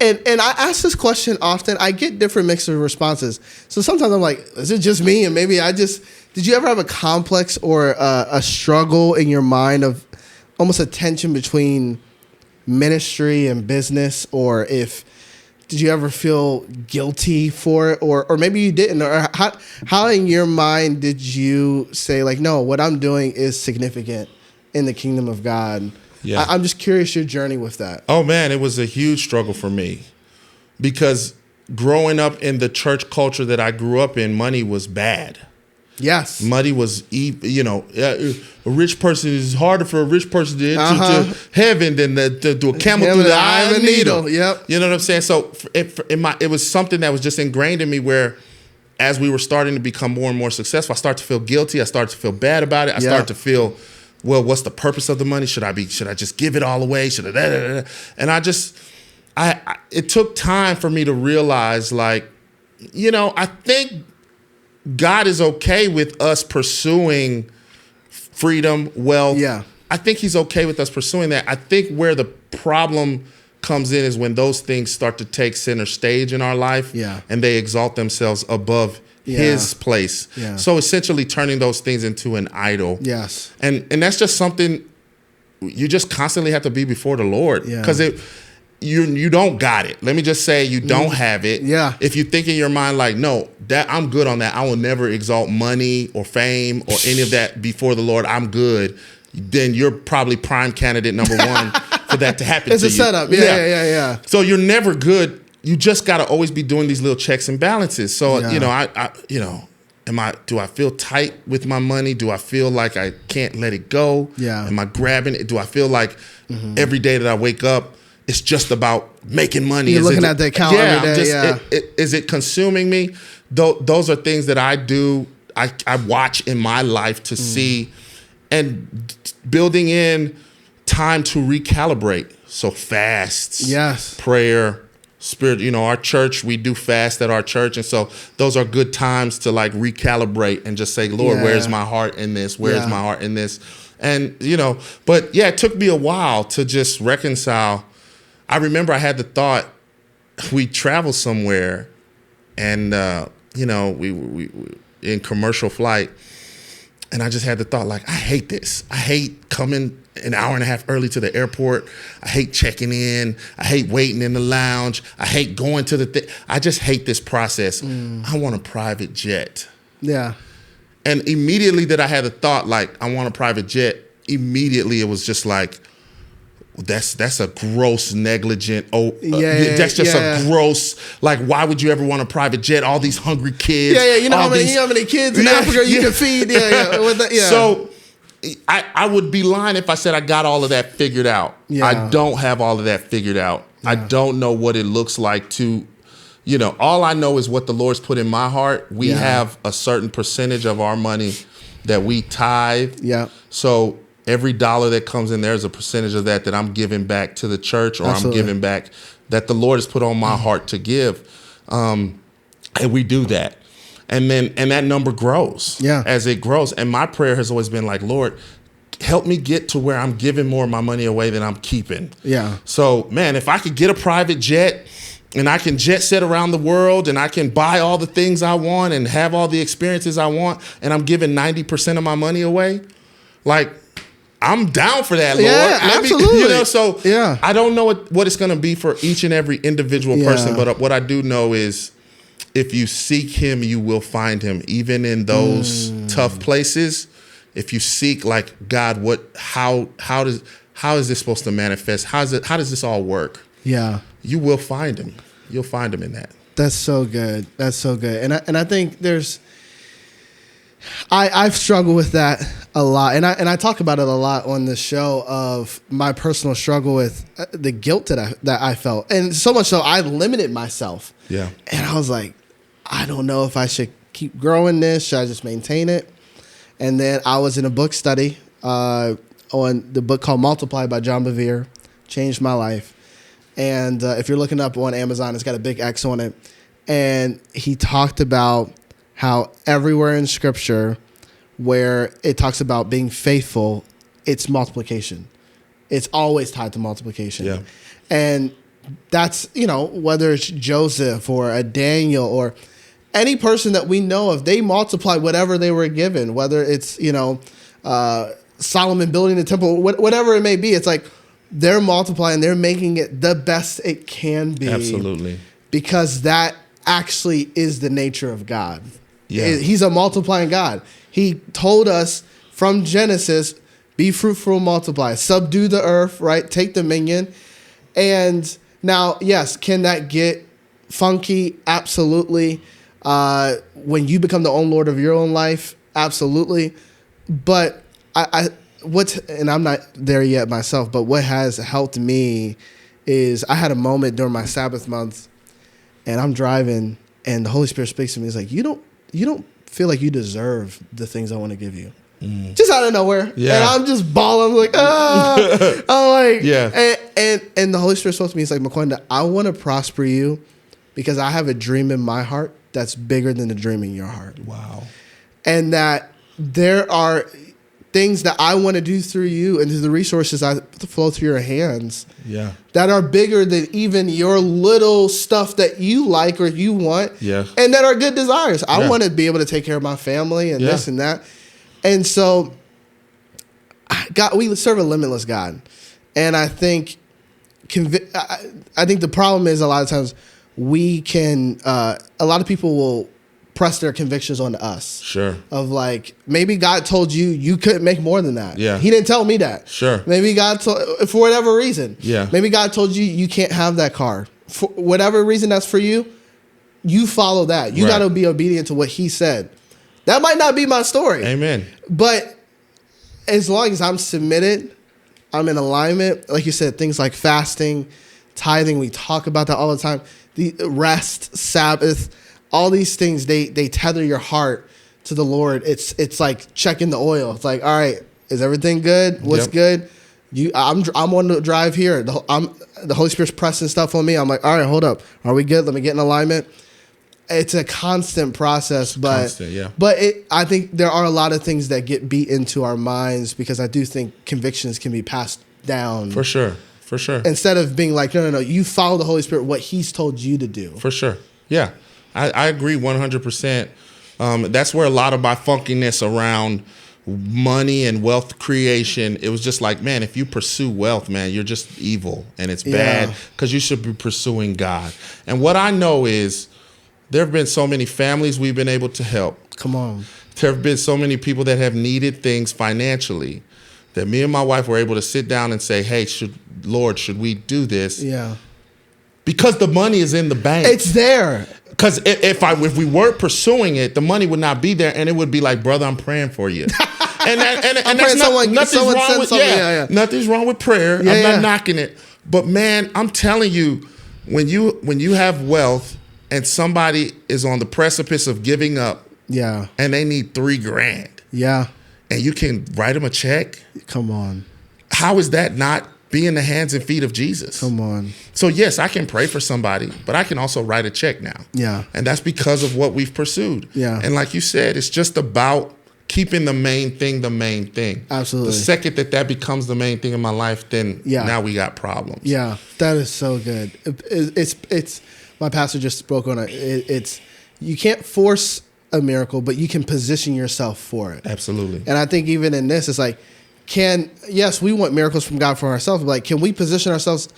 And I ask this question often. I get different mixed responses. So sometimes I'm like, is it just me? And maybe did you ever have a complex or a struggle in your mind of almost a tension between ministry and business? Or did you ever feel guilty for it? Or maybe you didn't. Or how in your mind did you say, like, no, what I'm doing is significant in the kingdom of God? Yeah. I'm just curious your journey with that. Oh man, it was a huge struggle for me because growing up in the church culture that I grew up in, money was bad. Yes. Money was, a rich person is harder for a rich person to enter to heaven than to do a camel through the eye of a needle. Yep. You know what I'm saying? So it was something that was just ingrained in me where as we were starting to become more and more successful, I started to feel guilty. I started to feel bad about it. I started to feel, well, what's the purpose of the money? Should I just give it all away? Should I, and it took time for me to realize, like, I think God is okay with us pursuing freedom, wealth. Yeah. I think he's okay with us pursuing that. I think where the problem comes in is when those things start to take center stage in our life and they exalt themselves above his place. Yeah. So essentially turning those things into an idol. Yes. And that's just something you just constantly have to be before the Lord. Because you don't got it. Let me just say you don't have it. Yeah. If you think in your mind like, no, that I'm good on that. I will never exalt money or fame or any of that before the Lord. I'm good. Then you're probably prime candidate number one for that to happen to you. It's a setup. Yeah. So you're never good. You just got to always be doing these little checks and balances. So, do I feel tight with my money? Do I feel like I can't let it go? Yeah. Am I grabbing it? Do I feel like every day that I wake up, it's just about making money? You're looking at the account every day. Is it consuming me? Those are things that I do. I watch in my life to see, and building in time to recalibrate. So fasts, prayer, spirit. Our church, we do fast at our church, and so those are good times to like recalibrate and just say, Lord, where's my heart in this? Where's my heart in this? And but it took me a while to just reconcile. I remember I had the thought, we traveled somewhere, and we in commercial flight, and I just had the thought, like, I hate this. I hate coming an hour and a half early to the airport. I hate checking in. I hate waiting in the lounge. I hate going to the thing. I just hate this process. I want a private jet. Yeah. And immediately that I had the thought, like, I want a private jet, immediately it was just like, that's a gross negligent. That's just a gross. Like, why would you ever want a private jet? All these hungry kids. You know how many kids in Africa you can feed. So I would be lying if I said I got all of that figured out. I don't have all of that figured out. I don't know what it looks like to, all I know is what the Lord's put in my heart. We have a certain percentage of our money that we tithe. Yeah. So every dollar that comes in, there's a percentage of that I'm giving back to the church, or I'm giving back that the Lord has put on my heart to give. And we do that. And that number grows as it grows. And my prayer has always been like, Lord, help me get to where I'm giving more of my money away than I'm keeping. Yeah. So, man, if I could get a private jet and I can jet set around the world and I can buy all the things I want and have all the experiences I want, and I'm giving 90% of my money away, like, I'm down for that, Lord. Yeah, absolutely. I don't know what it's going to be for each and every individual person, but what I do know is if you seek him, you will find him. Even in those tough places, if you seek, like, God, how is this supposed to manifest? How does this all work? Yeah. You will find him. You'll find him in that. That's so good. That's so good. And I think I've struggled with that a lot, and I talk about it a lot on the show of my personal struggle with the guilt that I felt, and so much so I limited myself. Yeah, and I was like, I don't know if I should keep growing this. Should I just maintain it? And then I was in a book study on the book called Multiply by John Bevere. Changed my life. And if you're looking up on Amazon, it's got a big X on it, and he talked about how everywhere in Scripture where it talks about being faithful, it's multiplication. It's always tied to multiplication. Yeah. And that's, whether it's Joseph or a Daniel or any person that we know of, they multiply whatever they were given, whether it's, Solomon building the temple, whatever it may be. It's like they're multiplying, they're making it the best it can be. Absolutely. Because that actually is the nature of God. Yeah. He's a multiplying God. He told us from Genesis Be fruitful, multiply, subdue the earth, right? Take dominion. And now, yes, can that get funky? Absolutely. When you become the own Lord of your own life, absolutely. But and I'm not there yet myself, but what has helped me is I had a moment during my Sabbath month, and I'm driving, and the Holy Spirit speaks to me. He's like, you don't feel like you deserve the things I want to give you. Just out of nowhere. Yeah. And I'm just bawling. I'm like, I'm like, yeah. And the Holy Spirit spoke to me. He's like, Makwenda, I want to prosper you because I have a dream in my heart that's bigger than the dream in your heart. Wow. And that there are things that I want to do through you and through the resources that flow through your hands that are bigger than even your little stuff that you like or you want and that are good desires. I want to be able to take care of my family and this and that. And so we serve a limitless God. And I think the problem is a lot of times a lot of people will press their convictions on us. Sure. Of like, maybe God told you couldn't make more than that. Yeah. He didn't tell me that. Sure. Maybe God told, for whatever reason. Yeah. Maybe God told you can't have that car. For whatever reason that's for you, you follow that. You got to be obedient to what he said. That might not be my story. Amen. But as long as I'm submitted, I'm in alignment. Like you said, things like fasting, tithing, we talk about that all the time. The rest, Sabbath, all these things, they tether your heart to the Lord. It's like checking the oil. It's like, all right, is everything good? What's good? I'm on the drive here. The Holy Spirit's pressing stuff on me. I'm like, all right, hold up. Are we good? Let me get in alignment. It's a constant process, but I think there are a lot of things that get beat into our minds because I do think convictions can be passed down. For sure. Instead of being like, no, you follow the Holy Spirit, what he's told you to do. For sure. Yeah. I agree 100%. That's where a lot of my funkiness around money and wealth creation, it was just like, man, if you pursue wealth, man, you're just evil and it's bad because you should be pursuing God. And what I know is, there have been so many families we've been able to help. Come on. There have been so many people that have needed things financially that me and my wife were able to sit down and say, hey, should we do this? Yeah. Because the money is in the bank. It's there. Because if we weren't pursuing it, the money would not be there, and it would be like, brother, I'm praying for you. and that's nothing's wrong with prayer. I'm not knocking it. But man, I'm telling you, when you have wealth, and somebody is on the precipice of giving up, and they need $3,000, and you can write them a check. Come on, how is that not being the hands and feet of Jesus? Come on. So yes, I can pray for somebody, but I can also write a check now. Yeah, and that's because of what we've pursued. Yeah, and like you said, it's just about keeping the main thing the main thing. Absolutely. The second that becomes the main thing in my life, then now we got problems. Yeah, that is so good. It's. My pastor just spoke on it. It's you can't force a miracle, but you can position yourself for it. Absolutely. And I think even in this, it's like, yes, we want miracles from God for ourselves, but like, can we position ourselves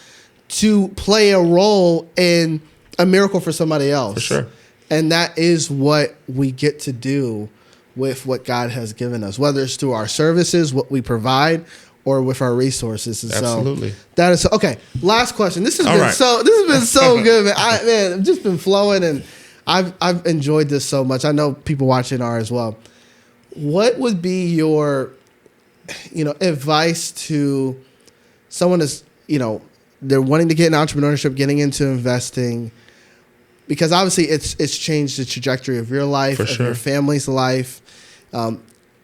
to play a role in a miracle for somebody else? For sure. And that is what we get to do with what God has given us, whether it's through our services, what we provide, or with our resources. And absolutely. So that is okay. Last question. This has been so good, man. I've just been flowing, and I've enjoyed this so much. I know people watching are as well. What would be your, advice to someone that's, they're wanting to get in entrepreneurship, getting into investing, because obviously it's changed the trajectory of your life, of your family's life.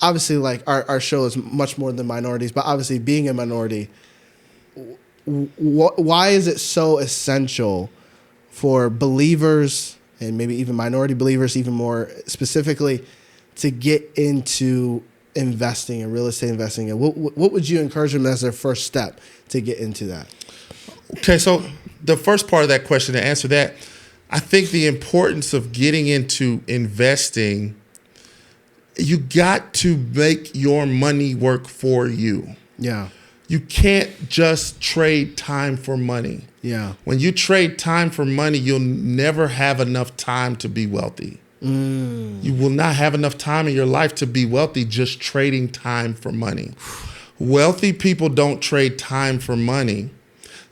Obviously, like our show is much more than minorities, but obviously being a minority, why is it so essential for believers and maybe even minority believers, even more specifically, to get into investing and real estate investing? And what would you encourage them as their first step to get into that? Okay, so the first part of that question, to answer that, I think the importance of getting into investing, you got to make your money work for you. Yeah. You can't just trade time for money. Yeah. When you trade time for money, you'll never have enough time to be wealthy. You will not have enough time in your life to be wealthy just trading time for money. Wealthy people don't trade time for money.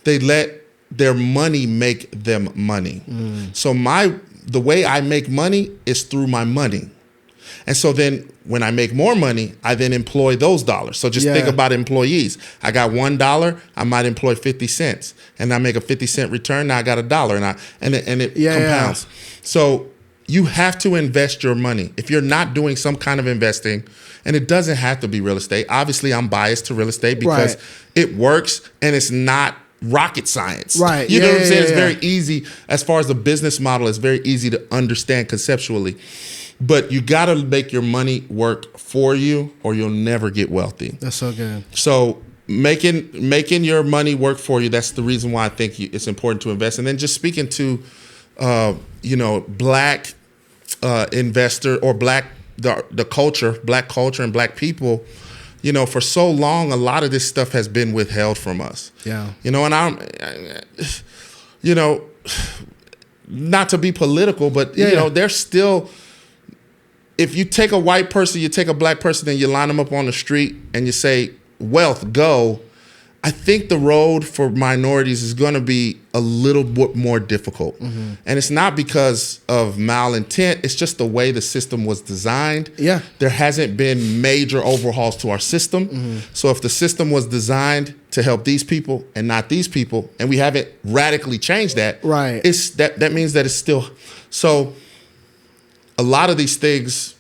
They let their money make them money. So the way I make money is through my money. And so then when I make more money, I then employ those dollars. So just think about employees. I got $1, I might employ 50 cents. And I make a 50-cent return, now I got $1. And it compounds. So you have to invest your money. If you're not doing some kind of investing, and it doesn't have to be real estate. Obviously, I'm biased to real estate because it works and it's not rocket science. Right. You know what I'm saying? It's very easy. As far as the business model, it's very easy to understand conceptually. But you got to make your money work for you or you'll never get wealthy. That's so good. So making your money work for you, that's the reason why I think it's important to invest. And then just speaking to, black investor or the culture, black culture and black people, for so long, a lot of this stuff has been withheld from us. Yeah. And not to be political, but, there's still, if you take a white person, you take a black person and you line them up on the street and you say, wealth, go. I think the road for minorities is going to be a little bit more difficult. And it's not because of malintent. It's just the way the system was designed. Yeah. There hasn't been major overhauls to our system. So if the system was designed to help these people and not these people, and we haven't radically changed that, that means that it's still. So a lot of these things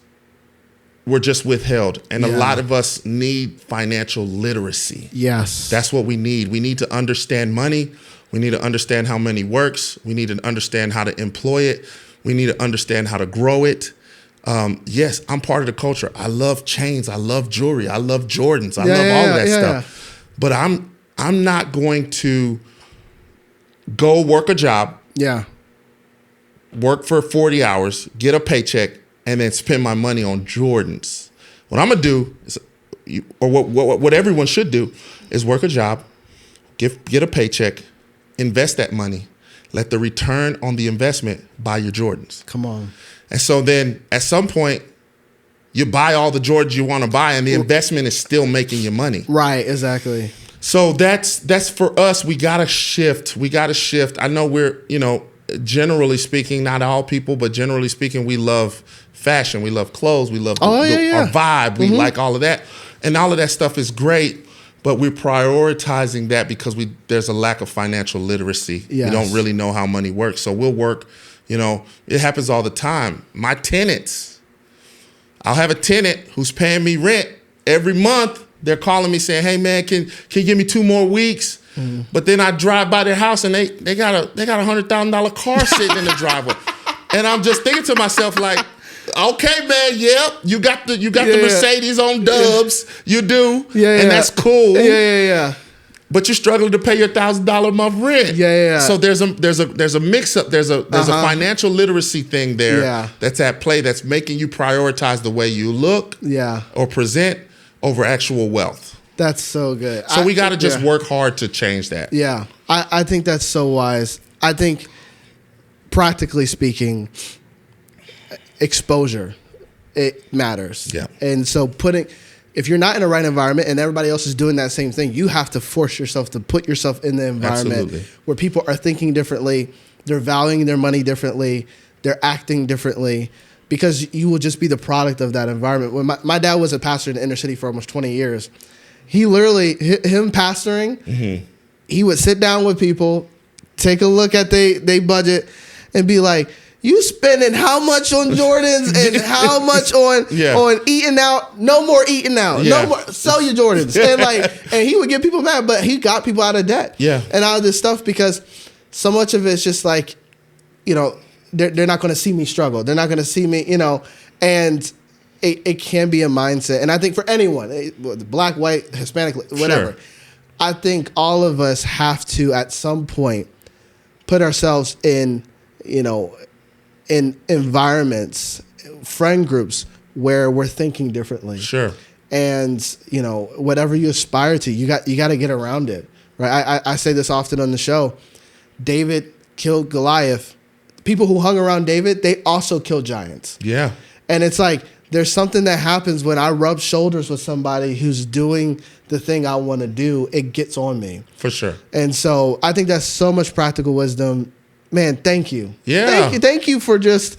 were just withheld. And a lot of us need financial literacy. Yes. That's what we need. We need to understand money. We need to understand how money works. We need to understand how to employ it. We need to understand how to grow it. Yes, I'm part of the culture. I love chains. I love jewelry. I love Jordans. I love all of that stuff. But I'm not going to go work a job. Yeah. Work for 40 hours, get a paycheck, and then spend my money on Jordans. What I'm gonna do is, or what everyone should do, is work a job, get a paycheck, invest that money, let the return on the investment buy your Jordans. Come on. And so then at some point, you buy all the Jordans you want to buy, and the investment is still making you money. Right. Exactly. So that's for us. We gotta shift. I know we're generally speaking, not all people, but generally speaking, we love fashion. We love clothes. We love our vibe. We like all of that. And all of that stuff is great, but we're prioritizing that because there's a lack of financial literacy. Yes. We don't really know how money works. So we'll work, it happens all the time. My tenants, I'll have a tenant who's paying me rent every month. They're calling me saying, hey man, can you give me 2 more weeks? But then I drive by their house and they got a $100,000 car sitting in the driveway, and I'm just thinking to myself like, okay, man, you got the Mercedes on dubs, you do, and that's cool, But you're struggling to pay your $1,000 a month rent, So there's a mix up, there's a financial literacy thing there that's at play that's making you prioritize the way you look, or present over actual wealth. That's so good. So we got to just work hard to change that. Yeah. I think that's so wise. I think, practically speaking, exposure, it matters. Yeah. And so if you're not in the right environment and everybody else is doing that same thing, you have to force yourself to put yourself in the environment where people are thinking differently, they're valuing their money differently, they're acting differently, because you will just be the product of that environment. When my dad was a pastor in the inner city for almost 20 years, he literally, him pastoring, he would sit down with people, take a look at they budget, and be like, you spending how much on Jordans and how much on eating out? No more eating out. No more. Sell your Jordans. And he would get people mad, but he got people out of debt. Yeah. And out of this stuff, because so much of it's just like, they're not going to see me struggle. They're not going to see me, and it can be a mindset. And I think for anyone, black, white, Hispanic, whatever, I think all of us have to at some point put ourselves in, in environments, friend groups where we're thinking differently. Sure. And, whatever you aspire to, you got to get around it. Right. I say this often on the show. David killed Goliath. People who hung around David, they also killed giants. Yeah. And it's like, there's something that happens when I rub shoulders with somebody who's doing the thing I want to do. It gets on me. For sure. And so I think that's so much practical wisdom. Man, thank you. Yeah. Thank you for just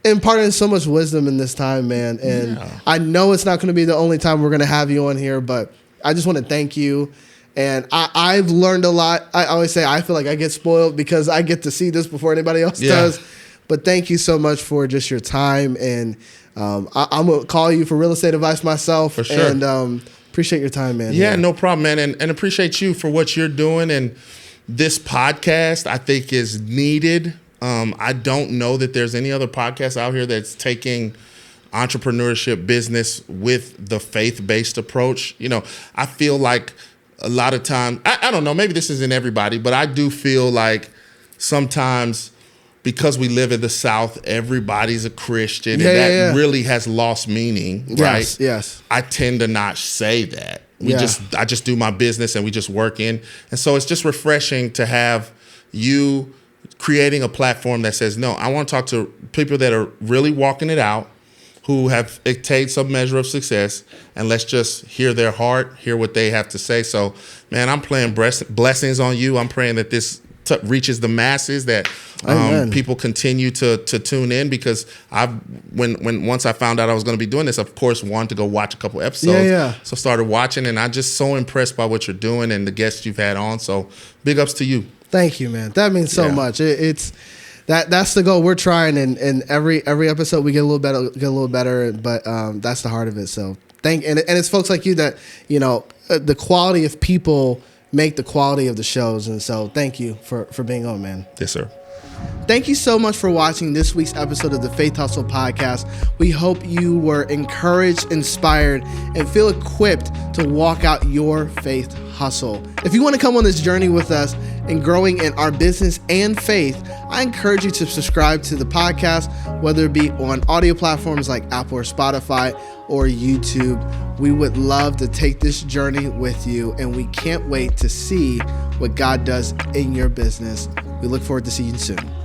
imparting so much wisdom in this time, man. And I know it's not going to be the only time we're going to have you on here, but I just want to thank you. And I've learned a lot. I always say I feel like I get spoiled because I get to see this before anybody else does. But thank you so much for just your time. And I'm going to call you for real estate advice myself. For sure. And appreciate your time, man. Yeah, no problem, man. And appreciate you for what you're doing. And this podcast, I think, is needed. I don't know that there's any other podcast out here that's taking entrepreneurship business with the faith-based approach. You know, I feel like a lot of time, I don't know, maybe this isn't everybody, but I do feel like sometimes because we live in the South, everybody's a Christian, and that really has lost meaning, right? Yes. I tend to not say that. I just do my business and we just work in. And so it's just refreshing to have you creating a platform that says, no, I want to talk to people that are really walking it out, who have attained some measure of success, and let's just hear their heart, hear what they have to say. So, man, I'm praying blessings on you. I'm praying that this reaches the masses, that people continue to tune in, because once I found out I was going to be doing this, of course, wanted to go watch a couple episodes. So started watching, and I'm just so impressed by what you're doing and the guests you've had on. So big ups to you. Thank you, man. That means so much. It's that's the goal. We're trying, and every episode we get a little better, but that's the heart of it. So and it's folks like you that, you know, the quality of people make the quality of the shows. And so thank you for being on, man. Yes, sir. Thank you so much for watching this week's episode of the Faith Hustle podcast. We hope you were encouraged, inspired, and feel equipped to walk out your faith hustle. If you want to come on this journey with us in growing in our business and faith, I encourage you to subscribe to the podcast, whether it be on audio platforms like Apple or Spotify or YouTube. We would love to take this journey with you, and we can't wait to see what God does in your business. We look forward to seeing you soon.